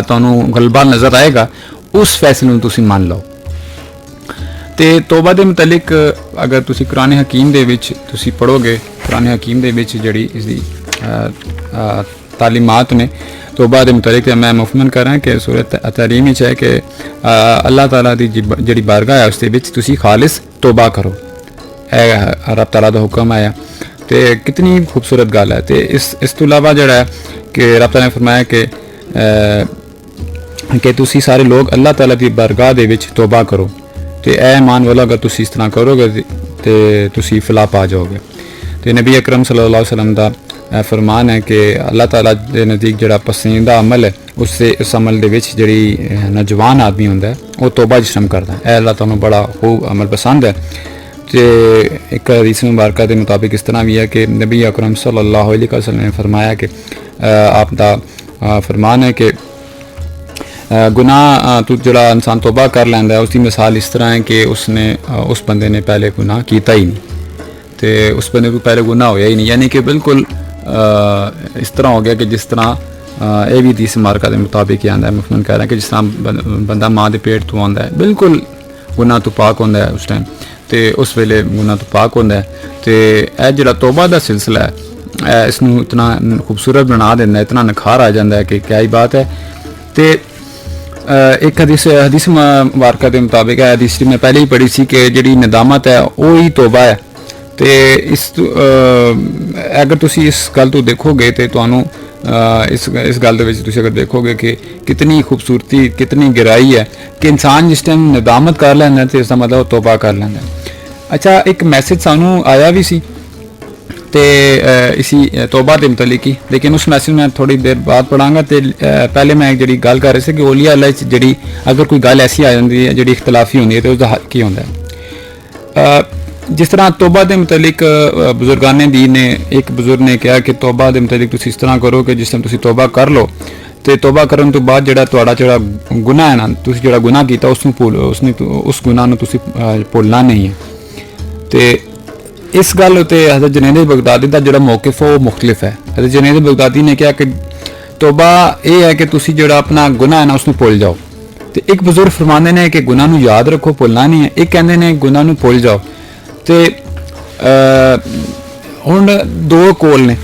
ਤੁਹਾਨੂੰ ਗਲਬਾ ਨਜ਼ਰ ਆਏਗਾ ਉਸ ਫੈਸਲੇ ਨੂੰ ਤੁਸੀਂ ਮੰਨ ਲਓ। ਤੇ ਤੋਬਾ ਦੇ ਮੁਤਲਕ ਅਗਰ ਤੁਸੀਂ ਕੁਰਾਨ ਹਕੀਮ ਦੇ ਵਿੱਚ ਤੁਸੀਂ ਪੜ੍ਹੋਗੇ, ਕੁਰਾਨ ਹਕੀਮ ਦੇ ਵਿੱਚ ਜਿਹੜੀ ਇਸ ਦੀ ਤਾਲੀਮਾਤ ਨੇ ਤੋਬਾ ਦੇ ਮੁਤਲਕ, ਮੈਂ ਮੁਫਮਨ ਕਰਾਂ ਕਿ ਸੂਰਤ ਤਹਰੀਮ ਵਿੱਚ ਹੈ ਕਿ ਅੱਲਾਹ ਤਾਲਾ ਦੀ ਜਿਹੜੀ ਬਾਰਗਾਹ ਹੈ ਉਸ ਦੇ ਵਿੱਚ ਤੁਸੀਂ ਖਾਲਿਸ ਤੋਬਾ ਕਰੋ, ਇਹ ਰੱਬ ਤਾਲਾ ਦਾ ਹੁਕਮ ਆਇਆ। ਤੇ ਕਿਤਨੀ ਖੂਬਸੂਰਤ ਗੱਲ ਹੈ। ਤੇ ਇਸ ਤੋਂ ਇਲਾਵਾ ਜਿਹੜਾ ਹੈ ਕਿ ਰੱਬ ਤਾਲਾ ਨੇ ਫਰਮਾਇਆ ਕਿ ਤੁਸੀਂ ਸਾਰੇ ਲੋਕ ਅੱਲਾਹ ਤਾਲਾ ਦੀ ਬਾਰਗਾਹ ਦੇ ਵਿੱਚ ਤੋਬਾ ਕਰੋ ਤੇ ਇਹ ਇਮਾਨ ਵਾਲਾ ਅਗਰ ਤੁਸੀਂ ਇਸ ਤਰ੍ਹਾਂ ਕਰੋਗੇ ਤੇ ਤੁਸੀਂ ਫਲਾਹ ਪਾ ਜਾਓਗੇ। ਤੇ ਨਬੀ ਅਕਰਮ ਸੱਲੱਲਾਹੁ ਅਲੈਹਿ ਵਸੱਲਮ ਦਾ ਫਰਮਾਨ ਹੈ ਕਿ ਅੱਲਾਹ ਤਾਲਾ ਦੇ ਨਜ਼ਦੀਕ ਜਿਹੜਾ ਪਸੰਦੀਦਾ ਅਮਲ ਹੈ ਉਸ ਅਮਲ ਦੇ ਵਿੱਚ ਜਿਹੜੀ ਨੌਜਵਾਨ ਆਦਮੀ ਹੁੰਦਾ ਹੈ ਉਹ ਤੋਬਾ ਜਿਸਮ ਕਰਦਾ ਹੈ। ਇਹ ਅੱਲਾਹ ਤਾਲਾ ਨੂੰ ਬੜਾ ਖੂਬ ਅਮਲ ਪਸੰਦ ਹੈ। ਤੇ ਇੱਕ ਹਦੀਸ ਮੁਬਾਰਕਾ ਦੇ ਮੁਤਾਬਿਕ ਇਸ ਤਰ੍ਹਾਂ ਵੀ ਹੈ ਕਿ ਨਬੀ ਅਕਰਮ ਸੱਲੱਲਾਹੁ ਅਲੈਹਿ ਵਸੱਲਮ ਨੇ ਫਰਮਾਇਆ ਕਿ ਆਪ ਦਾ ਫਰਮਾਨ ਹੈ ਕਿ ਗੁਨਾਹ ਤੋਂ ਜਿਹੜਾ ਇਨਸਾਨ ਤੋਬਾ ਕਰ ਲੈਂਦਾ ਹੈ ਉਸ ਦੀ ਮਿਸਾਲ ਇਸ ਤਰ੍ਹਾਂ ਹੈ ਕਿ ਉਸ ਬੰਦੇ ਨੇ ਪਹਿਲੇ ਗੁਨਾਹ ਕੀਤਾ ਹੀ ਨਹੀਂ ਤੇ ਉਸ ਬੰਦੇ ਕੋਲ ਪਹਿਲੇ ਗੁਨਾਹ ਹੋਇਆ ਹੀ ਨਹੀਂ, ਯਾਨੀ ਕਿ ਬਿਲਕੁਲ ਇਸ ਤਰ੍ਹਾਂ ਹੋ ਗਿਆ ਕਿ ਜਿਸ ਤਰ੍ਹਾਂ ਇਹ ਵੀ ਹਦੀਸ ਮੁਬਾਰਕਾ ਦੇ ਮੁਤਾਬਿਕ ਹੀ ਆਉਂਦਾ ਹੈ। ਮੁਫਮਨ ਕਹਿ ਰਿਹਾ ਕਿ ਜਿਸ ਤਰ੍ਹਾਂ ਬੰਦਾ ਮਾਂ ਦੇ ਪੇਟ ਤੋਂ ਆਉਂਦਾ ਹੈ ਬਿਲਕੁਲ ਗੁਨਾਹ ਤੋਂ ਪਾਕ ਹੁੰਦਾ ਹੈ ਉਸ ਟਾਈਮ, ਤੇ ਉਸ ਵੇਲੇ ਗੁਨਾਹ ਤੋਂ ਪਾਕ ਹੁੰਦਾ ਹੈ। ਤੇ ਇਹ ਜਿਹੜਾ ਤੋਬਾ ਦਾ ਸਿਲਸਿਲਾ ਹੈ ਇਸ ਨੂੰ ਇਤਨਾ ਖੂਬਸੂਰਤ ਬਣਾ ਦਿੰਦਾ, ਇਤਨਾ ਨਿਖਾਰ ਆ ਜਾਂਦਾ ਹੈ ਕਿ ਕਿਆ ਹੀ ਬਾਤ ਹੈ। ਤੇ ਇੱਕ ਹਦੀਸ ਮੁਬਾਰਕਾ ਦੇ ਮੁਤਾਬਿਕ ਹੈ, ਹਦੀਸ ਮੈਂ ਪਹਿਲੇ ਹੀ ਪੜ੍ਹੀ ਸੀ ਕਿ ਜਿਹੜੀ ਨਦਾਮਤ ਹੈ ਉਹ ਹੀ ਤੋਬਾ ਹੈ। ਤੇ ਅਗਰ ਤੁਸੀਂ ਇਸ ਗੱਲ ਤੋਂ ਦੇਖੋਗੇ ਤੇ ਤੁਹਾਨੂੰ ਇਸ ਗੱਲ ਦੇ ਵਿੱਚ ਤੁਸੀਂ ਅਗਰ ਦੇਖੋਗੇ ਕਿ ਕਿਤਨੀ ਖੂਬਸੂਰਤੀ, ਕਿਤਨੀ ਗਹਿਰਾਈ ਹੈ ਕਿ ਇਨਸਾਨ ਜਿਸ ਟਾਈਮ ਨਦਾਮਤ ਕਰ ਲੈਂਦਾ ਤੇ ਇਸ ਦਾ ਮਤਲਬ ਉਹ ਤੋਬਾ ਕਰ ਲੈਂਦਾ। ਅੱਛਾ, ਇੱਕ ਮੈਸੇਜ ਸਾਨੂੰ ਆਇਆ ਵੀ ਸੀ ਤੇ ਇਸੀ ਤੋਬਾ ਦੇ ਮੁਤਲਕ ਹੀ, ਲੇਕਿਨ ਉਸ ਮੈਸੇਜ ਮੈਂ ਥੋੜੀ ਦੇਰ ਬਾਅਦ ਪੜਾਂਗਾ। ਤੇ ਪਹਿਲੇ ਮੈਂ ਜਿਹੜੀ ਗੱਲ ਕਰ ਰਹੀ ਸੀ ਕਿ ਔਲੀਆ ਅੱਲਾਹ 'ਚ ਜਿਹੜੀ ਅਗਰ ਕੋਈ ਗੱਲ ਐਸੀ ਆ ਜਾਂਦੀ ਹੈ ਜਿਹੜੀ ਇਖਤਲਾਫੀ ਹੁੰਦੀ ਹੈ ਤੇ ਉਸਦਾ ਹੱਲ ਕੀ ਹੁੰਦਾ ਹੈ। ਜਿਸ ਤਰ੍ਹਾਂ ਤੋਬਾ ਦੇ ਮੁਤਲਕ ਬਜ਼ੁਰਗਾਨੇ ਦੀਨ ਨੇ, ਇੱਕ ਬਜ਼ੁਰਗ ਨੇ ਕਿਹਾ ਕਿ ਤੋਬਾ ਦੇ ਮੁਤਲਕ ਤੁਸੀਂ ਇਸ ਤਰ੍ਹਾਂ ਕਰੋ ਕਿ ਜਿਸ ਟਾਈਮ ਤੁਸੀਂ ਤੋਬਾ ਕਰ ਲਓ ਤੇ ਤੋਬਾ ਕਰਨ ਤੋਂ ਬਾਅਦ ਜਿਹੜਾ ਤੁਹਾਡਾ ਜਿਹੜਾ ਗੁਨਾਹ ਹੈ ਨਾ, ਤੁਸੀਂ ਜਿਹੜਾ ਗੁਨਾਹ ਕੀਤਾ ਉਸ ਗੁਨਾਹ ਨੂੰ ਤੁਸੀਂ ਭੁੱਲਣਾ ਨਹੀਂ ਹੈ। ਤੇ ਇਸ ਗੱਲ ਉਤੇ ਹਜ਼ਰਤ ਜੁਨੈਦ ਬਗਦਾਦੀ ਦਾ ਜਿਹੜਾ ਮੌਕਿਫ ਉਹ ਮੁਖਤਲਿਫ ਹੈ। ਹਜ਼ਰਤ ਜੁਨੈਦ ਬਗਦਾਦੀ ਨੇ ਕਿਹਾ ਕਿ ਤੋਬਾ ਇਹ ਹੈ ਕਿ ਤੁਸੀਂ ਜਿਹੜਾ ਆਪਣਾ ਗੁਨਾਹ ਹੈ ਨਾ ਉਸ ਨੂੰ ਭੁੱਲ ਜਾਓ। ਤੇ ਇੱਕ ਬਜ਼ੁਰਗ ਫਰਮਾਉਂਦੇ ਨੇ ਕਿ ਗੁਨਾਹ ਨੂੰ ਯਾਦ ਰੱਖੋ, ਭੁੱਲਣਾ ਨਹੀਂ ਹੈ। ਇੱਕ ਕਹਿੰਦੇ ਨੇ ਗੁਨਾਹ ਨੂੰ ਭੁੱਲ ਜਾਓ। ਤੇ ਹੁਣ ਦੋ ਕੋਲ ਨੇ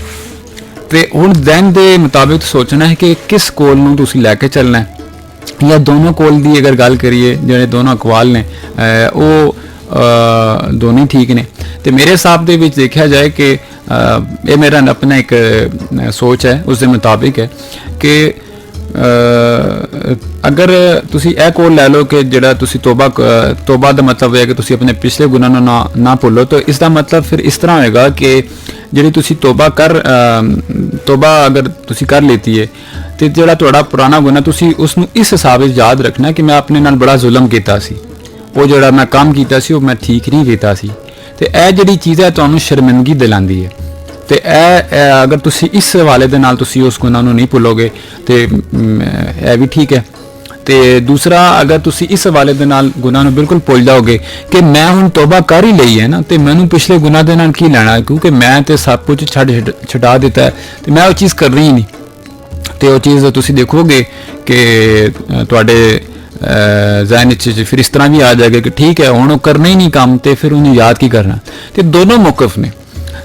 ਤੇ ਹੁਣ ਜ਼ਹਿਨ ਦੇ ਮੁਤਾਬਿਕ ਸੋਚਣਾ ਹੈ ਕਿ ਕਿਸ ਕੋਲ ਨੂੰ ਤੁਸੀਂ ਲੈ ਕੇ ਚੱਲਣਾ ਹੈ, ਜਾਂ ਦੋਨੋਂ ਕੋਲ ਦੀ ਅਗਰ ਗੱਲ ਕਰੀਏ ਜਿਹੜੇ ਦੋਨੋਂ ਅਕਵਾਲ ਨੇ ਉਹ ਦੋਨੇ ਠੀਕ ਨੇ। ਤੇ ਮੇਰੇ ਹਿਸਾਬ ਦੇ ਵਿੱਚ ਦੇਖਿਆ ਜਾਏ ਕਿ ਇਹ ਮੇਰਾ ਆਪਣਾ ਇੱਕ ਸੋਚ ਹੈ, ਉਸ ਦੇ ਮੁਤਾਬਿਕ ਹੈ ਕਿ ਅਗਰ ਤੁਸੀਂ ਇਹ ਕੋਲ ਲੈ ਲਓ ਕਿ ਜਿਹੜਾ ਤੁਸੀਂ ਤੋਬਾ ਦਾ ਮਤਲਬ ਹੈ ਕਿ ਤੁਸੀਂ ਆਪਣੇ ਪਿਛਲੇ ਗੁਨਾਹ ਨੂੰ ਨਾ ਭੁੱਲੋ, ਤਾਂ ਇਸ ਦਾ ਮਤਲਬ ਫਿਰ ਇਸ ਤਰ੍ਹਾਂ ਹੋਏਗਾ ਕਿ ਜਿਹੜੀ ਤੁਸੀਂ ਤੋਬਾ ਅਗਰ ਤੁਸੀਂ ਕਰ ਲਈਤੀ ਹੈ ਤੇ ਜਿਹੜਾ ਤੁਹਾਡਾ ਪੁਰਾਣਾ ਗੁਨਾਹ ਤੁਸੀਂ ਉਸ ਨੂੰ ਇਸ ਹਿਸਾਬ ਵਿੱਚ ਯਾਦ ਰੱਖਣਾ ਕਿ ਮੈਂ ਆਪਣੇ ਨਾਲ ਬੜਾ ਜ਼ੁਲਮ ਕੀਤਾ ਸੀ, ਉਹ ਜਿਹੜਾ ਮੈਂ ਕੰਮ ਕੀਤਾ ਸੀ ਉਹ ਮੈਂ ਠੀਕ ਨਹੀਂ ਕੀਤਾ ਸੀ। ਤੇ ਇਹ ਜਿਹੜੀ ਚੀਜ਼ ਹੈ ਤੁਹਾਨੂੰ ਸ਼ਰਮਿੰਦਗੀ ਦਿਲਾਉਂਦੀ ਹੈ। ਤੇ ਇਹ ਅਗਰ ਤੁਸੀਂ ਇਸ ਹਵਾਲੇ ਦੇ ਨਾਲ ਤੁਸੀਂ ਉਸ ਗੁਨਾਹ ਨੂੰ ਨਹੀਂ ਭੁੱਲੋਗੇ ਤੇ ਇਹ ਵੀ ਠੀਕ ਹੈ। ਤੇ ਦੂਸਰਾ, ਅਗਰ ਤੁਸੀਂ ਇਸ ਹਵਾਲੇ ਦੇ ਨਾਲ ਗੁਨਾਹ ਨੂੰ ਬਿਲਕੁਲ ਭੁੱਲ ਜਾਓਗੇ ਕਿ ਮੈਂ ਹੁਣ ਤੋਬਾ ਕਰ ਹੀ ਲਈ ਹੈ ਨਾ ਤੇ ਮੈਨੂੰ ਪਿਛਲੇ ਗੁਨਾਹ ਦੇ ਨਾਲ ਕੀ ਲੈਣਾ ਹੈ, ਕਿਉਂਕਿ ਮੈਂ ਤੇ ਸਭ ਕੁਝ ਛਡਾ ਦਿੱਤਾ ਹੈ ਤੇ ਮੈਂ ਉਹ ਚੀਜ਼ ਕਰ ਰਹੀ ਨਹੀਂ। ਤੇ ਉਹ ਚੀਜ਼ ਤੁਸੀਂ ਦੇਖੋਗੇ ਕਿ ਤੁਹਾਡੇ ਜ਼ਹਿਨ ਵਿੱਚ ਫਿਰ ਇਸ ਤਰ੍ਹਾਂ ਵੀ ਆ ਜਾਏਗਾ ਕਿ ਠੀਕ ਹੈ ਹੁਣ ਉਹ ਕਰਨਾ ਹੀ ਨਹੀਂ ਕੰਮ ਤੇ ਫਿਰ ਉਹਨੂੰ ਯਾਦ ਕੀ ਕਰਨਾ। ਤੇ ਦੋਨੋਂ ਮੌਕਫ ਨੇ।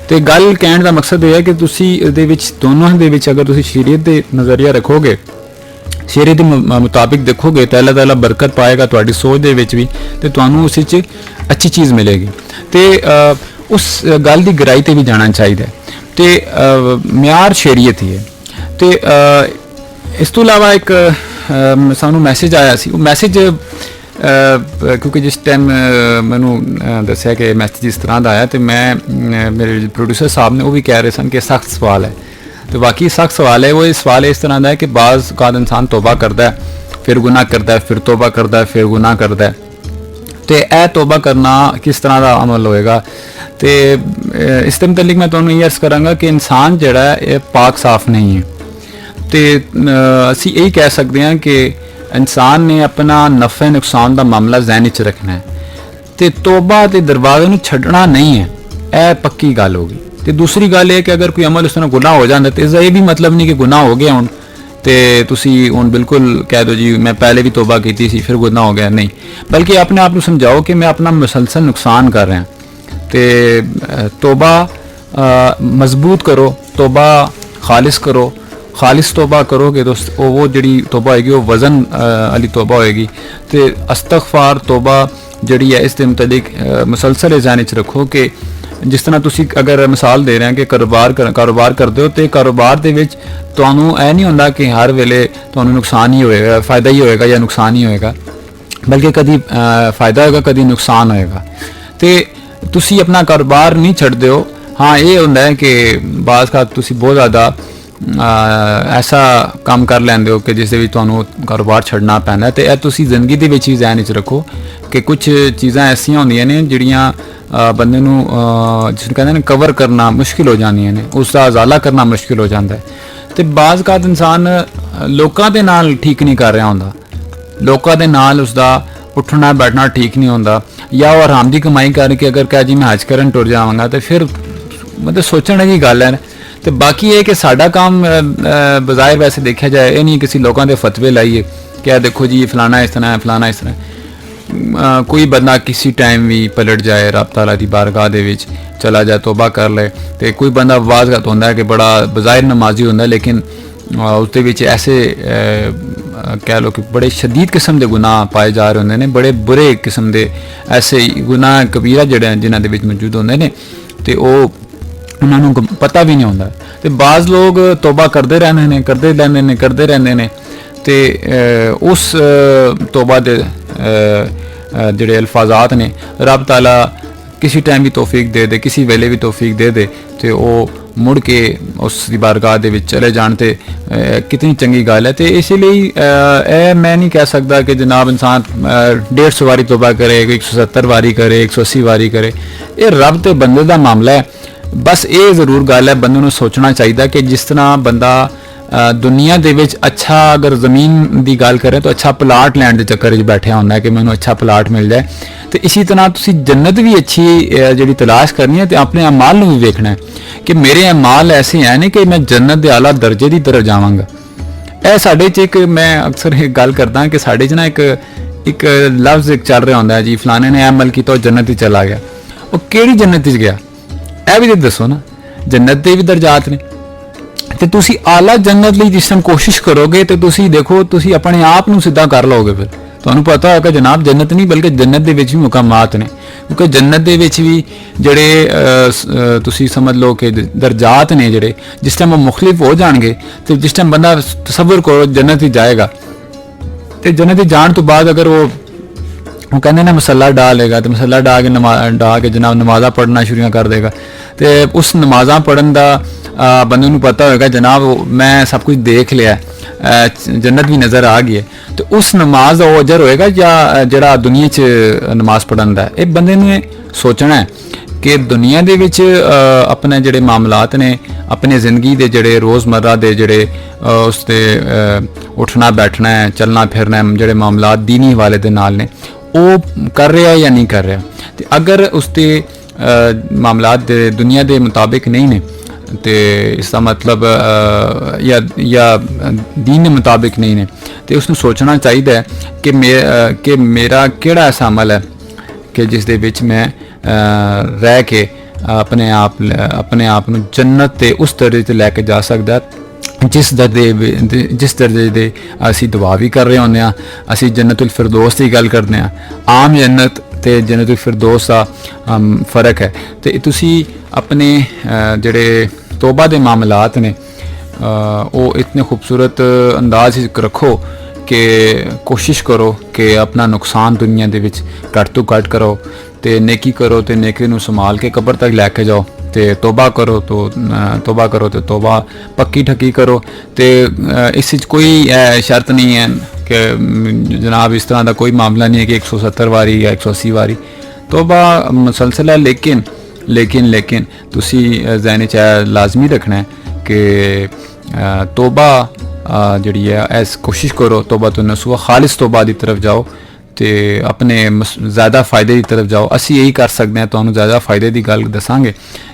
ਤੇ ਗੱਲ ਕਹਿਣ ਦਾ ਮਕਸਦ ਇਹ ਹੈ ਕਿ ਤੁਸੀਂ ਇਹਦੇ ਵਿੱਚ ਦੋਨੋਂ ਦੇ ਵਿੱਚ ਅਗਰ ਤੁਸੀਂ ਸ਼ਰੀਅਤ ਦੇ ਨਜ਼ਰੀਆ ਰੱਖੋਗੇ, ਸ਼ਰੀਅਤ ਦੇ ਮੁਤਾਬਿਕ ਦੇਖੋਗੇ ਤਾਂ ਅੱਲਾਹ ਤਾਲਾ ਬਰਕਤ ਪਾਏਗਾ ਤੁਹਾਡੀ ਸੋਚ ਦੇ ਵਿੱਚ ਵੀ ਤੇ ਤੁਹਾਨੂੰ ਉਸ ਵਿੱਚ ਅੱਛੀ ਚੀਜ਼ ਮਿਲੇਗੀ। ਤੇ ਉਸ ਗੱਲ ਦੀ ਗਹਿਰਾਈ ਤੇ ਵੀ ਜਾਣਾ ਚਾਹੀਦਾ ਤੇ ਮਿਆਰ ਸ਼ਰੀਅਤ ਹੀ ਹੈ। ਤੇ ਇਸ ਤੋਂ ਇਲਾਵਾ ਇੱਕ ਸਾਨੂੰ ਮੈਸੇਜ ਆਇਆ ਸੀ, ਉਹ ਮੈਸੇਜ ਕਿਉਂਕਿ ਜਿਸ ਟਾਈਮ ਮੈਨੂੰ ਦੱਸਿਆ ਕਿ ਮੈਸੇਜ ਇਸ ਤਰ੍ਹਾਂ ਦਾ ਆਇਆ ਤੇ ਮੈਂ ਮੇਰੇ ਪ੍ਰੋਡਿਊਸਰ ਸਾਹਿਬ ਨੇ ਉਹ ਵੀ ਕਹਿ ਰਹੇ ਸਨ ਕਿ ਸਖਤ ਸਵਾਲ ਹੈ। ਤੇ ਬਾਕੀ ਸਖਤ ਸਵਾਲ ਹੈ। ਉਹ ਇਹ ਸਵਾਲ ਇਸ ਤਰ੍ਹਾਂ ਦਾ ਹੈ ਕਿ ਬਾਜ਼ ਔਕਾਤ ਇਨਸਾਨ ਤੋਬਾ ਕਰਦਾ ਹੈ, ਫਿਰ ਗੁਨਾਹ ਕਰਦਾ ਹੈ, ਫਿਰ ਤੋਬਾ ਕਰਦਾ ਹੈ, ਫਿਰ ਗੁਨਾਹ ਕਰਦਾ ਹੈ। ਤੇ ਇਹ ਤੋਬਾ ਕਰਨਾ ਕਿਸ ਤਰ੍ਹਾਂ ਦਾ ਅਮਲ ਹੋਏਗਾ। ਤੇ ਇਸ ਦੇ ਮੁਤਲਕ ਮੈਂ ਤੁਹਾਨੂੰ ਇਹ ਅਰਜ਼ ਕਰਾਂਗਾ ਕਿ ਇਨਸਾਨ ਜਿਹੜਾ ਹੈ ਇਹ ਪਾਕ ਸਾਫ਼ ਨਹੀਂ ਹੈ। ਤੇ ਅਸੀਂ ਇਹ ਕਹਿ ਸਕਦੇ ਹਾਂ ਕਿ ਇਨਸਾਨ ਨੇ ਆਪਣਾ ਨਫੇ ਨੁਕਸਾਨ ਦਾ ਮਾਮਲਾ ਜ਼ਹਿਨ 'ਚ ਰੱਖਣਾ ਹੈ ਤੇ ਤੋਬਾ ਦੇ ਦਰਵਾਜ਼ੇ ਨੂੰ ਛੱਡਣਾ ਨਹੀਂ ਹੈ, ਇਹ ਪੱਕੀ ਗੱਲ ਹੋਗੀ। ਤੇ ਦੂਸਰੀ ਗੱਲ ਇਹ ਕਿ ਅਗਰ ਕੋਈ ਅਮਲ ਉਸ ਤਰ੍ਹਾਂ ਗੁਨਾਹ ਹੋ ਜਾਂਦਾ ਤੇ ਇਸਦਾ ਇਹ ਵੀ ਮਤਲਬ ਨਹੀਂ ਕਿ ਗੁਨਾਹ ਹੋ ਗਿਆ ਹੁਣ ਤੇ ਤੁਸੀਂ ਹੁਣ ਬਿਲਕੁਲ ਕਹਿ ਦਿਓ ਜੀ ਮੈਂ ਪਹਿਲੇ ਵੀ ਤੋਬਾ ਕੀਤੀ ਸੀ ਫਿਰ ਗੁਨਾਹ ਹੋ ਗਿਆ, ਨਹੀਂ। ਬਲਕਿ ਆਪਣੇ ਆਪ ਨੂੰ ਸਮਝਾਓ ਕਿ ਮੈਂ ਆਪਣਾ ਮੁਸਲਸਲ ਨੁਕਸਾਨ ਕਰ ਰਿਹਾ ਤੇ ਤੋਬਾ ਮਜ਼ਬੂਤ ਕਰੋ, ਤੋਬਾ ਖਾਲਿਸ ਕਰੋ। ਖਾਲਿਸ ਤੋਬਾ ਕਰੋਗੇ तो वो ਜਿਹੜੀ ਤੋਬਾ ਹੋਏਗੀ ਉਹ ਵਜ਼ਨ ਵਾਲੀ ਤੋਬਾ ਹੋਏਗੀ। ਤੇ ਅਸਤਗਫਾਰ ਤੋਬਾ ਜਿਹੜੀ ਹੈ ਇਸ ਦੇ ਮੁਤਲਕ ਮੁਸਲਸਲ ਜ਼ਿਹਨ 'ਚ ਰੱਖੋ ਕਿ ਜਿਸ ਤਰ੍ਹਾਂ ਤੁਸੀਂ ਅਗਰ ਮਿਸਾਲ ਦੇ ਰਹੇ ਹਾਂ ਕਿ ਕਾਰੋਬਾਰ ਕਰਦੇ ਹੋ ਤੇ ਕਾਰੋਬਾਰ ਦੇ ਵਿੱਚ ਤੁਹਾਨੂੰ ਇਹ ਨਹੀਂ ਹੁੰਦਾ ਕਿ ਹਰ ਵੇਲੇ ਤੁਹਾਨੂੰ ਨੁਕਸਾਨ ਹੀ ਹੋਏਗਾ, ਫਾਇਦਾ ਹੀ ਹੋਏਗਾ ਜਾਂ ਨੁਕਸਾਨ ਹੀ ਹੋਏਗਾ, ਬਲਕਿ ਕਦੀ ਫਾਇਦਾ ਹੋਏਗਾ ਕਦੀ ਨੁਕਸਾਨ ਹੋਏਗਾ। ਤੇ ਤੁਸੀਂ ਆਪਣਾ ਕਾਰੋਬਾਰ ਨਹੀਂ ਛੱਡਦੇ ਹੋ। ਹਾਂ ਇਹ ਹੁੰਦਾ ਹੈ ਕਿ ਬਾਜ਼ ਖਾਤ ਤੁਸੀਂ ਬਹੁਤ ਜ਼ਿਆਦਾ ਐਸਾ ਕੰਮ ਕਰ ਲੈਂਦੇ ਹੋ ਕਿ ਜਿਸ ਦੇ ਵਿੱਚ ਤੁਹਾਨੂੰ ਕਾਰੋਬਾਰ ਛੱਡਣਾ ਪੈਂਦਾ। ਤੇ ਇਹ ਤੁਸੀਂ ਜ਼ਿੰਦਗੀ ਦੇ ਵਿੱਚ ਵੀ ਜ਼ਿਹਨ 'ਚ ਰੱਖੋ ਕਿ ਕੁਝ ਚੀਜ਼ਾਂ ਐਸੀਆਂ ਹੁੰਦੀਆਂ ਨੇ ਜਿਹੜੀਆਂ ਬੰਦੇ ਨੂੰ ਜਿਸ ਨੂੰ ਕਹਿੰਦੇ ਨੇ ਕਵਰ ਕਰਨਾ ਮੁਸ਼ਕਿਲ ਹੋ ਜਾਂਦੀਆਂ ਨੇ, ਉਸ ਦਾ ਉਜ਼ਾਲਾ ਕਰਨਾ ਮੁਸ਼ਕਿਲ ਹੋ ਜਾਂਦਾ ਹੈ। ਤੇ ਬਾਜ਼ ਖਾਤ ਇਨਸਾਨ ਲੋਕਾਂ ਦੇ ਨਾਲ ਠੀਕ ਨਹੀਂ ਕਰ ਰਿਹਾ ਹੁੰਦਾ, ਲੋਕਾਂ ਦੇ ਨਾਲ ਉਸ ਦਾ ਉੱਠਣਾ ਬੈਠਣਾ ਠੀਕ ਨਹੀਂ ਹੁੰਦਾ, ਜਾਂ ਉਹ ਆਰਾਮ ਦੀ ਕਮਾਈ ਕਰਕੇ ਅਗਰ ਕਹਿ ਜੀ ਮੈਂ ਹਜ ਕਰਨ ਟੁਰ ਜਾਵਾਂਗਾ ਤੇ ਫਿਰ ਮਤਲਬ ਸੋਚਣ ਵਾਲੀ ਗੱਲ ਹੈ। ਤੇ ਬਾਕੀ ਇਹ ਕਿ ਸਾਡਾ ਕੰਮ ਬਜ਼ਾਹਿਰ ਵੈਸੇ ਦੇਖਿਆ ਜਾਏ ਇਹ ਨਹੀਂ ਕਿਸੇ ਲੋਕਾਂ ਦੇ ਫਤਵੇ ਲਾਈਏ ਕਿ ਆ ਦੇਖੋ ਜੀ ਫਲਾਣਾ ਇਸ ਤਰ੍ਹਾਂ ਹੈ ਫਲਾਣਾ ਇਸ ਤਰ੍ਹਾਂ। ਕੋਈ ਬੰਦਾ ਕਿਸੇ ਟਾਈਮ ਵੀ ਪਲਟ ਜਾਏ ਰੱਬ ਤਾਲਾ ਦੀ ਬਾਰਗਾਹ ਦੇ ਵਿੱਚ ਚਲਾ ਜਾਏ ਤੋਬਾ ਕਰ ਲੈ। ਤੇ ਕੋਈ ਬੰਦਾ ਵਾਜ਼ਗਤ ਹੁੰਦਾ ਹੈ ਕਿ ਬੜਾ ਬਜ਼ਾਹਿਰ ਨਮਾਜ਼ੀ ਹੁੰਦਾ ਲੇਕਿਨ ਉਸ ਦੇ ਵਿੱਚ ਐਸੇ ਕਹਿ ਲਓ ਕਿ ਬੜੇ ਸ਼ਦੀਦ ਕਿਸਮ ਦੇ ਗੁਨਾਹ ਪਾਏ ਜਾ ਰਹੇ ਹੁੰਦੇ ਨੇ, ਬੜੇ ਬੁਰੇ ਕਿਸਮ ਦੇ ਐਸੇ ਗੁਨਾਹ ਕਬੀਰਾ ਜਿਹੜੇ ਜਿਨ੍ਹਾਂ ਦੇ ਵਿੱਚ ਮੌਜੂਦ ਹੁੰਦੇ ਨੇ ਤੇ ਉਹ ਉਹਨਾਂ ਨੂੰ ਪਤਾ ਵੀ ਨਹੀਂ ਹੁੰਦਾ। ਤੇ ਬਾਜ਼ ਲੋਕ ਤੋਬਾ ਕਰਦੇ ਰਹਿੰਦੇ ਨੇ ਤੇ ਉਸ ਤੋਬਾ ਦੇ ਜਿਹੜੇ ਅਲਫਾਜ਼ਾਤ ਨੇ ਰੱਬ ਤਾਲਾ ਕਿਸੇ ਟਾਈਮ ਵੀ ਤੌਫੀਕ ਦੇ ਦੇ, ਕਿਸੇ ਵੇਲੇ ਵੀ ਤੌਫੀਕ ਦੇ ਦੇ ਤੇ ਉਹ ਮੁੜ ਕੇ ਉਸ ਦੀ ਬਾਰਗਾਹ ਦੇ ਵਿੱਚ ਚਲੇ ਜਾਣ ਤੇ ਕਿਤਨੀ ਚੰਗੀ ਗੱਲ ਹੈ। ਤੇ ਇਸ ਲਈ ਇਹ ਮੈਂ ਨਹੀਂ ਕਹਿ ਸਕਦਾ ਕਿ ਜਨਾਬ ਇਨਸਾਨ 150 ਵਾਰੀ ਤੋਬਾ ਕਰੇ, 170 ਵਾਰੀ ਕਰੇ, 180 ਵਾਰੀ ਕਰੇ। ਇਹ ਰੱਬ ਤੇ ਬੰਦੇ ਦਾ ਮਾਮਲਾ ਹੈ। ਬਸ ਇਹ ਜ਼ਰੂਰ ਗੱਲ ਹੈ ਬੰਦੇ ਨੂੰ ਸੋਚਣਾ ਚਾਹੀਦਾ ਕਿ ਜਿਸ ਤਰ੍ਹਾਂ ਬੰਦਾ ਦੁਨੀਆ ਦੇ ਵਿੱਚ ਅੱਛਾ ਅਗਰ ਜ਼ਮੀਨ ਦੀ ਗੱਲ ਕਰੇ ਤਾਂ ਅੱਛਾ ਪਲਾਟ ਲੈਣ ਦੇ ਚੱਕਰ ਵਿੱਚ ਬੈਠਿਆ ਹੁੰਦਾ ਕਿ ਮੈਨੂੰ ਅੱਛਾ ਪਲਾਟ ਮਿਲ ਜਾਏ, ਤੇ ਇਸੇ ਤਰ੍ਹਾਂ ਤੁਸੀਂ ਜੰਨਤ ਵੀ ਅੱਛੀ ਜਿਹੜੀ ਤਲਾਸ਼ ਕਰਨੀ ਹੈ ਤੇ ਆਪਣੇ ਅਮਾਲ ਨੂੰ ਵੀ ਵੇਖਣਾ ਹੈ ਕਿ ਮੇਰੇ ਅਮਾਲ ਐਸੇ ਹੈ ਨੇ ਕਿ ਮੈਂ ਜੰਨਤ ਦੇ ਆਲਾ ਦਰਜੇ ਦੀ ਤਰਫ ਜਾਵਾਂਗਾ। ਇਹ ਸਾਡੇ 'ਚ ਇੱਕ ਮੈਂ ਅਕਸਰ ਇਹ ਗੱਲ ਕਰਦਾ ਕਿ ਸਾਡੇ 'ਚ ਨਾ ਇੱਕ ਲਫ਼ਜ਼ ਚੱਲ ਰਿਹਾ ਹੁੰਦਾ ਜੀ ਫਲਾਣੇ ਨੇ ਅਮਲ ਕੀਤਾ ਉਹ ਜੰਨਤ 'ਚ ਚਲਾ ਗਿਆ। ਉਹ ਕਿਹੜੀ ਜੰਨਤ 'ਚ ਗਿਆ ਇਹ ਵੀ ਦੱਸੋ ਨਾ। ਜੰਨਤ ਦੇ ਵੀ ਦਰਜਾਤ ਨੇ ਤੇ ਤੁਸੀਂ ਆਲਾ ਜੰਨਤ ਲਈ ਜਿਸ ਟਾਈਮ ਕੋਸ਼ਿਸ਼ ਕਰੋਗੇ ਤੇ ਤੁਸੀਂ ਦੇਖੋ ਤੁਸੀਂ ਆਪਣੇ ਆਪ ਨੂੰ ਸਿੱਧਾ ਕਰ ਲਓਗੇ, ਫਿਰ ਤੁਹਾਨੂੰ ਪਤਾ ਹੋਏਗਾ ਜਨਾਬ ਜੰਨਤ ਨਹੀਂ ਬਲਕਿ ਜੰਨਤ ਦੇ ਵਿੱਚ ਵੀ ਮੁਕਾਮਾਤ ਨੇ, ਕਿਉਂਕਿ ਜੰਨਤ ਦੇ ਵਿੱਚ ਵੀ ਜਿਹੜੇ ਤੁਸੀਂ ਸਮਝ ਲਓ ਕਿ ਦਰਜਾਤ ਨੇ ਜਿਹੜੇ ਜਿਸ ਟਾਈਮ ਉਹ ਮੁਖਤਲਿਫ ਹੋ ਜਾਣਗੇ ਤੇ ਜਿਸ ਟਾਈਮ ਬੰਦਾ ਤਸੱਵੁਰ ਕਰੋ ਜੰਨਤ ਹੀ ਜਾਏਗਾ ਤੇ ਜੰਨਤ ਹੀ ਜਾਣ ਤੋਂ ਬਾਅਦ ਅਗਰ ਉਹ ਕਹਿੰਦੇ ਨੇ ਮਸੱਲਾ ਡਾਲੇਗਾ ਤੇ ਮਸੱਲਾ ਡਾ ਕੇ ਜਨਾਬ ਨਮਾਜ਼ਾਂ ਪੜ੍ਹਨਾ ਸ਼ੁਰੂ ਕਰ ਦੇਗਾ ਤੇ ਉਸ ਨਮਾਜ਼ਾਂ ਪੜ੍ਹਨ ਦਾ ਬੰਦੇ ਨੂੰ ਪਤਾ ਹੋਏਗਾ ਜਨਾਬ ਮੈਂ ਸਭ ਕੁਝ ਦੇਖ ਲਿਆ, ਜੰਨਤ ਵੀ ਨਜ਼ਰ ਆ ਗਈ ਹੈ, ਤੇ ਉਸ ਨਮਾਜ਼ ਦਾ ਉਹ ਅਜਰ ਹੋਏਗਾ ਜਾਂ ਜਿਹੜਾ ਦੁਨੀਆ 'ਚ ਨਮਾਜ਼ ਪੜ੍ਹਨ ਦਾ। ਇਹ ਬੰਦੇ ਨੇ ਸੋਚਣਾ ਹੈ ਕਿ ਦੁਨੀਆ ਦੇ ਵਿੱਚ ਆਪਣੇ ਜਿਹੜੇ ਮਾਮਲਾਤ ਨੇ ਆਪਣੀ ਜ਼ਿੰਦਗੀ ਦੇ ਜਿਹੜੇ ਰੋਜ਼ਮਰਰਾ ਦੇ ਜਿਹੜੇ ਉਸ 'ਤੇ ਉੱਠਣਾ ਬੈਠਣਾ ਹੈ ਚੱਲਣਾ ਫਿਰਨਾ ਜਿਹੜੇ ਮਾਮਲਾਤ ਦੀਨੀ ਹਵਾਲੇ ਦੇ ਨਾਲ ਨੇ ਉਹ ਕਰ ਰਿਹਾ ਜਾਂ ਨਹੀਂ ਕਰ ਰਿਹਾ। ਤੇ ਅਗਰ ਉਸ 'ਤੇ ਮਾਮਲਾਤ ਦੇ ਦੁਨੀਆ ਦੇ ਮੁਤਾबिक ਨਹੀਂ ਨੇ ਤੇ ਇਸ ਦਾ ਮਤਲਬ ਜਾਂ ਦੀਨ ਦੇ ਮੁਤਾबिक ਨਹੀਂ ਨੇ ਤੇ ਉਸ ਨੂੰ ਸੋਚਣਾ ਚਾਹੀਦਾ ਹੈ ਕਿ ਮੇਰਾ ਕਿਹੜਾ ਐਸਾ ਅਮਲ ਹੈ ਕਿ ਜਿਸ ਦੇ ਵਿੱਚ ਮੈਂ ਰਹਿ ਕੇ ਆਪਣੇ ਆਪ ਨੂੰ ਜੰਨਤ ਤੇ ਉਸ ਦਰਜੇ ਤੇ ਲੈ ਕੇ ਜਾ ਸਕਦਾ ਜਿਸ ਦਰਜੇ ਦੇ ਅਸੀਂ ਦੁਆ ਵੀ ਕਰ ਰਹੇ ਹੁੰਦੇ ਹਾਂ। ਅਸੀਂ ਜੰਨਤੁਲ ਫਿਰਦੌਸ ਦੀ ਗੱਲ ਕਰਦੇ ਹਾਂ। ਆਮ ਜੰਨਤ ਤੇ ਜੰਨਤੁਲ ਫਿਰਦੌਸ ਦਾ ਫਰਕ ਹੈ। ਤੇ ਤੁਸੀਂ ਆਪਣੇ ਜਿਹੜੇ ਤੋਬਾ ਦੇ ਮਾਮਲਾਤ ਨੇ ਉਹ ਇਤਨੇ ਖੂਬਸੂਰਤ ਅੰਦਾਜ਼ ਵਿੱਚ ਰੱਖੋ ਕਿ ਕੋਸ਼ਿਸ਼ ਕਰੋ ਕਿ ਆਪਣਾ ਨੁਕਸਾਨ ਦੁਨੀਆ ਦੇ ਵਿੱਚ ਘੱਟ ਤੋਂ ਘੱਟ ਕਰੋ ਤੇ ਨੇਕੀ ਕਰੋ ਤੇ ਨੇਕੀ ਨੂੰ ਸੰਭਾਲ ਕੇ ਕਬਰ ਤੱਕ ਲੈ ਕੇ ਜਾਓ ਤੇ ਤੋਬਾ ਕਰੋ ਤੇ ਤੋਬਾ ਪੱਕੀ ਠੱਕੀ ਕਰੋ। ਤੇ ਇਸ ਵਿੱਚ ਕੋਈ ਸ਼ਰਤ ਨਹੀਂ ਹੈ کہ جناب اس طرح کا کوئی معاملہ نہیں ہے کہ 170 واری یا 180 واری توبہ مسلسل ہے، لیکن تسی ذہن چ لازمی رکھنا ہے کہ توبہ جڑی ہے ایس کوشش کرو توبہ تو نسوح خالص توبہ دی طرف جاؤ تے اپنے زیادہ فائدے دی طرف جاؤ. اسی یہی کر سکتے ہیں، تمہیں زیادہ فائدے دی گل دساں گے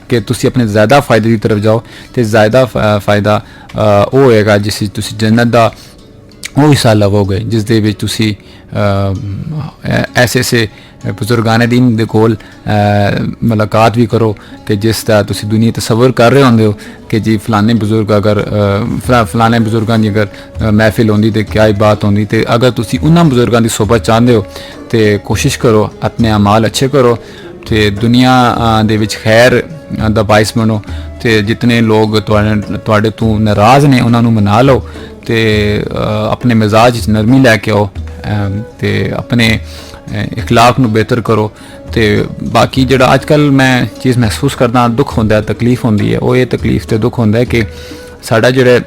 کہ تسی اپنے زیادہ فائدے دی طرف جاؤ تے زیادہ فائدہ وہ ہوئے گا جس تسی جنت دا وہ حصہ لو گے جس دے وچ تسی ایسے بزرگان دین دے کول ملاقات بھی کرو کہ جس طرح تسی دنیا تصور کر رہے ہوندے ہو کہ جی فلانے بزرگ اگر فلانے بزرگاں دی اگر محفل ہوندی تے کیا ہی بات ہوندی. تے اگر تسی انہاں بزرگاں دی صحبت چاہندے ہو تے کوشش کرو اپنے اعمال اچھے کرو تے دنیا دے وچ خیر دا باعث بنو تے جتنے لوگ تواڈے تو ناراض نے انہاں نوں منا لو تے اپنے مزاج نرمی لے کے آؤ تے اپنے اخلاق نو بہتر کرو. تے باقی جڑا اج کل میں چیز محسوس کرنا دکھ ہوندا ہے، تکلیف ہوندی ہے، وہ یہ تکلیف تے دکھ ہوندا ہے کہ ساڈا جڑے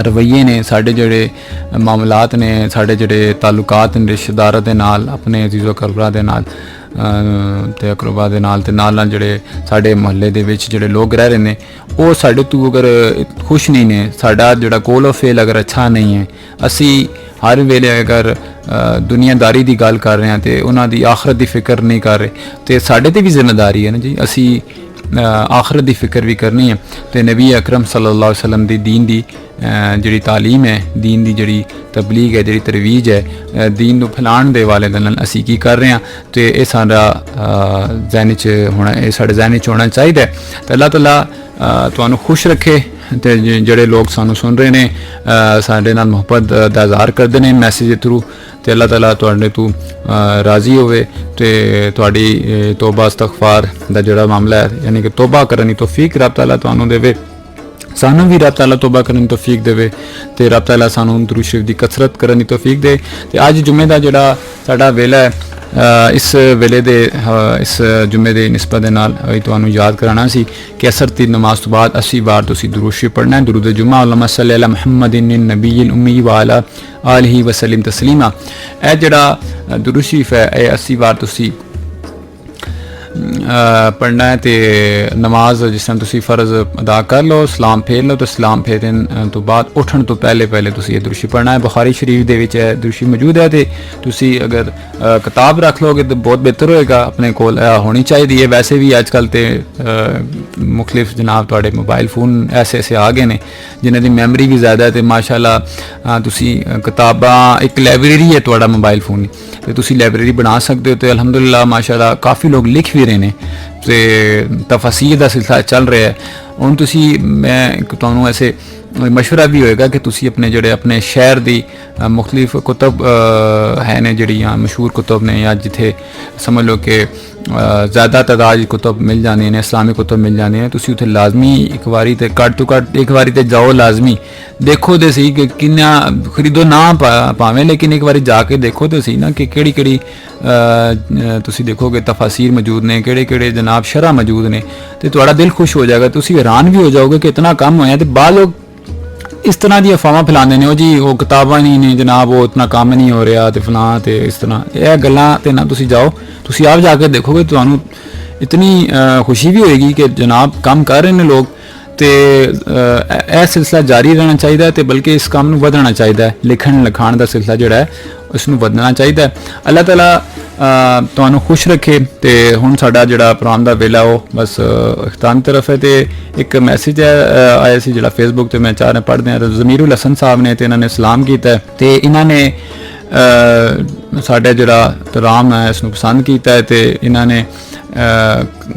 رویے نے، ساڈے جڑے معاملات نے، ساڈے جڑے تعلقات نے رشتہ داراں دے نال، اپنے عزیز و اقربا دے نال تے اقربا دے نال تے نال جڑے ساڈے محلے دے وچ جڑے لوگ رہ رہے نے وہ ساڈے تو اگر خوش نہیں نے، ساڈا جڑا کول آف فیل اگر اچھا نہیں ہے، اسی ہر ویلے اگر دنیا داری دی گل کر رہے ہیں تے انہاں دی آخرت دی فکر نہیں کر رہے تے ساڈے تے بھی ذمہ داری ہے نا جی، اسی آخرت دی فکر بھی کرنی ہے. تے نبی اکرم صلی اللہ علیہ وسلم دی دین دی جڑی تعلیم ہے، دین دی جڑی تبلیغ ہے، جڑی ترویج ہے، دین نو پھیلان دے والے دے نال اسی کی کر رہے ہیں تے اے سارا ذہن چ ہونا، اے ساڈے ذہن چ ہونا چاہیے. تے اللہ تعالیٰ تانوں خوش رکھے تے جڑے لوگ سانو سن رہے نے ساڈے نال محبت دا اظہار کردے نے میسیج دے تھرو تے اللہ تعالیٰ تواڈے تو راضی ہوئے تے تواڈی توبہ استغفار دا جڑا معاملہ ہے یعنی کہ توبہ کرنے توفیق رب تعالیٰ تانوں دے، سانوں بھی رب تعالیٰ توبہ کرنے توفیق دے تے رب تعالیٰ سانوں درود شریف دی کثرت کرنے توفیق دے. تے اج جمعے دا جڑا ساڈا ویلا ہے اس ویلے دے اس جمعے دے نسبت دے نال تانوں یاد کرانا سی کہ عصر دی نماز تو بعد 80 بار تسی درود شریف پڑھنا ہے. درود جمعہ اللہم صلی علی محمد النبی الامی وعلی آلہ وسلم تسلیما. اے جڑا درود شریف ہے اے 80 بار تسی پڑھنا ہے تے نماز جس طرح تسی فرض ادا کر لو، سلام پھیر لو تو سلام پھیرن تو بعد اٹھن تو پہلے تسی یہ درود شریف پڑھنا ہے. بخاری شریف دے وچ درود شریف موجود ہے تے تسی اگر کتاب رکھ لو گے تو بہت بہتر ہوئے گا، اپنے کول ہونی چاہیے. ویسے بھی اج کل تے مختلف جناب تواڈے موبائل فون ایسے آ گئے نے جنہاں دی میموری بھی زیادہ ہے تے ماشاءاللہ تسی کتاباں ایک لائبریری ہے تواڈا موبائل فون تے تسی لائبریری بنا سکتے ہو. تے الحمدللہ ماشاءاللہ کافی لوگ لکھ بھی رہے نے تے تفاسیر دا سلسلہ چل رہا ہے. ہن تسی میں تانوں ایسے مشورہ بھی ہوئے گا کہ تسی اپنے جڑے اپنے شہر دی مختلف کتب ہے نے جڑیاں مشہور کتب نے یا جتھے سمجھ لو کہ زیادہ تعداد کتب مل جانے نے، اسلامی کتب مل جانے ہیں، تسی اتنے لازمی ایک واری تے کٹ تو کٹ ایک واری تے جاؤ، لازمی دیکھو دے سی کہ کنیا خریدو نہ پاویں لیکن ایک واری جا کے دیکھو تے سی نا کہ کیڑی تسی دیکھو گے تفاسیر موجود نے، کیڑے جناب شرح موجود نے تے تہاڈا دل خوش ہو جائے گا. تسی حیران بھی ہو جاؤ گے کہ اتنا کم ہویا تے بعض لوگ اس طرح دی افواਹਾਂ پھیلاندے نے، جی وہ کتاباں نہیں نے جناب، وہ اتنا کام نہیں ہو رہا تے فلاں تے اس طرح یہ گلاں تے نہ تسی جاؤ، تسی آپ جا کے دیکھو گے تانوں اتنی خوشی بھی ہوئے گی کہ جناب کام کر رہے ہیں لوگ تے اے سلسلہ جاری رہنا چاہیے تے بلکہ اس کام نو ودھنا چاہیے. لکھان دا سلسلہ جڑا ہے اس نو ودھنا چاہیے. اللہ تعالیٰ تانوں خوش رکھے. تے ہن ساڈا جڑا پروگرام دا ویلا وہ بس اختتام طرف ہے تے ایک میسیج آیا سی جڑا فیس بک تے میں چاہ رہا پڑھ دیں. ضمیر الحسن صاحب نے تے انہوں نے سلام کیتا ہے تے انہوں نے ساڈا جڑا پروگرام ہے اس نو پسند کیتا ہے تے انہوں نے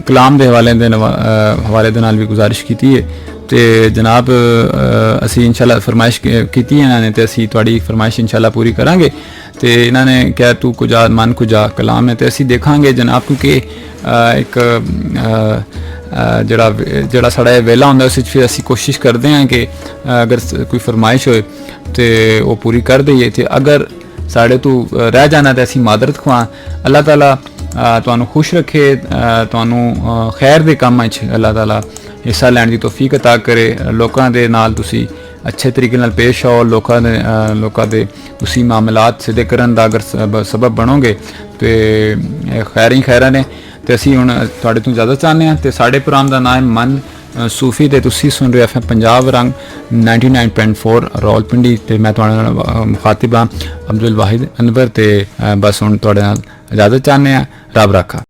کلام دے حوالے دے نال بھی گزارش کیتی ہے تے جناب اسی انشاءاللہ فرمائش کیتی ہے انہوں نے تے اسی تواڈی فرمائش انشاءاللہ پوری کریں گے. تے انہوں نے کہا تو کجا من کجا کلام ہے تے اسی دیکھاں گے جناب کیونکہ ایک جڑا ساڈا ویلا ہوندا اس وچ پھر اسی کوشش کرتے ہیں کہ اگر کوئی فرمائش ہوئے تے وہ پوری کر دئیے تے اگر ساڈے تو رہ جانا تے اسی معذرت خواں. اللہ تعالیٰ تانوں خوش رکھے، تانوں خیر دے کام وچ اللہ تعالیٰ حصہ لین دی توفیق عطا کرے. لوکاں دے نال تسی ਅੱਛੇ ਤਰੀਕੇ ਨਾਲ ਪੇਸ਼ ਆਓ, ਲੋਕਾਂ ਦੇ ਉਸੀ ਮਾਮਲਾਤ ਸਿੱਧੇ ਕਰਨ ਦਾ ਅਗਰ ਸਬਬ ਬਣੋਗੇ ਤੇ ਖੈਰ ਹੀ ਖੈਰਾਂ ਨੇ। ਤੇ ਅਸੀਂ ਹੁਣ ਤੁਹਾਡੇ ਤੋਂ ਇਜਾਜ਼ਤ ਚਾਹੁੰਦੇ ਹਾਂ ਤੇ ਸਾਡੇ ਪ੍ਰੋਗਰਾਮ ਦਾ ਨਾਮ ਹੈ ਮਨ ਸੂਫੀ ਤੇ ਤੁਸੀਂ ਸੁਣ ਰਹੇ FM ਪੰਜਾਬ ਰੰਗ 99.4 ਰਾਵਲਪਿੰਡੀ ਤੇ ਮੈਂ ਤੁਹਾਡੇ ਨਾਲ ਮੁਖਾਤਿਬ ਹਾਂ ਅਬਦੁਲ ਵਾਹਿਦ ਅਨਵਰ ਤੇ ਬਸ ਹੁਣ ਤੁਹਾਡੇ ਨਾਲ ਇਜਾਜ਼ਤ ਚਾਹੁੰਦੇ ਹਾਂ। ਰੱਬ ਰਾਖਾ।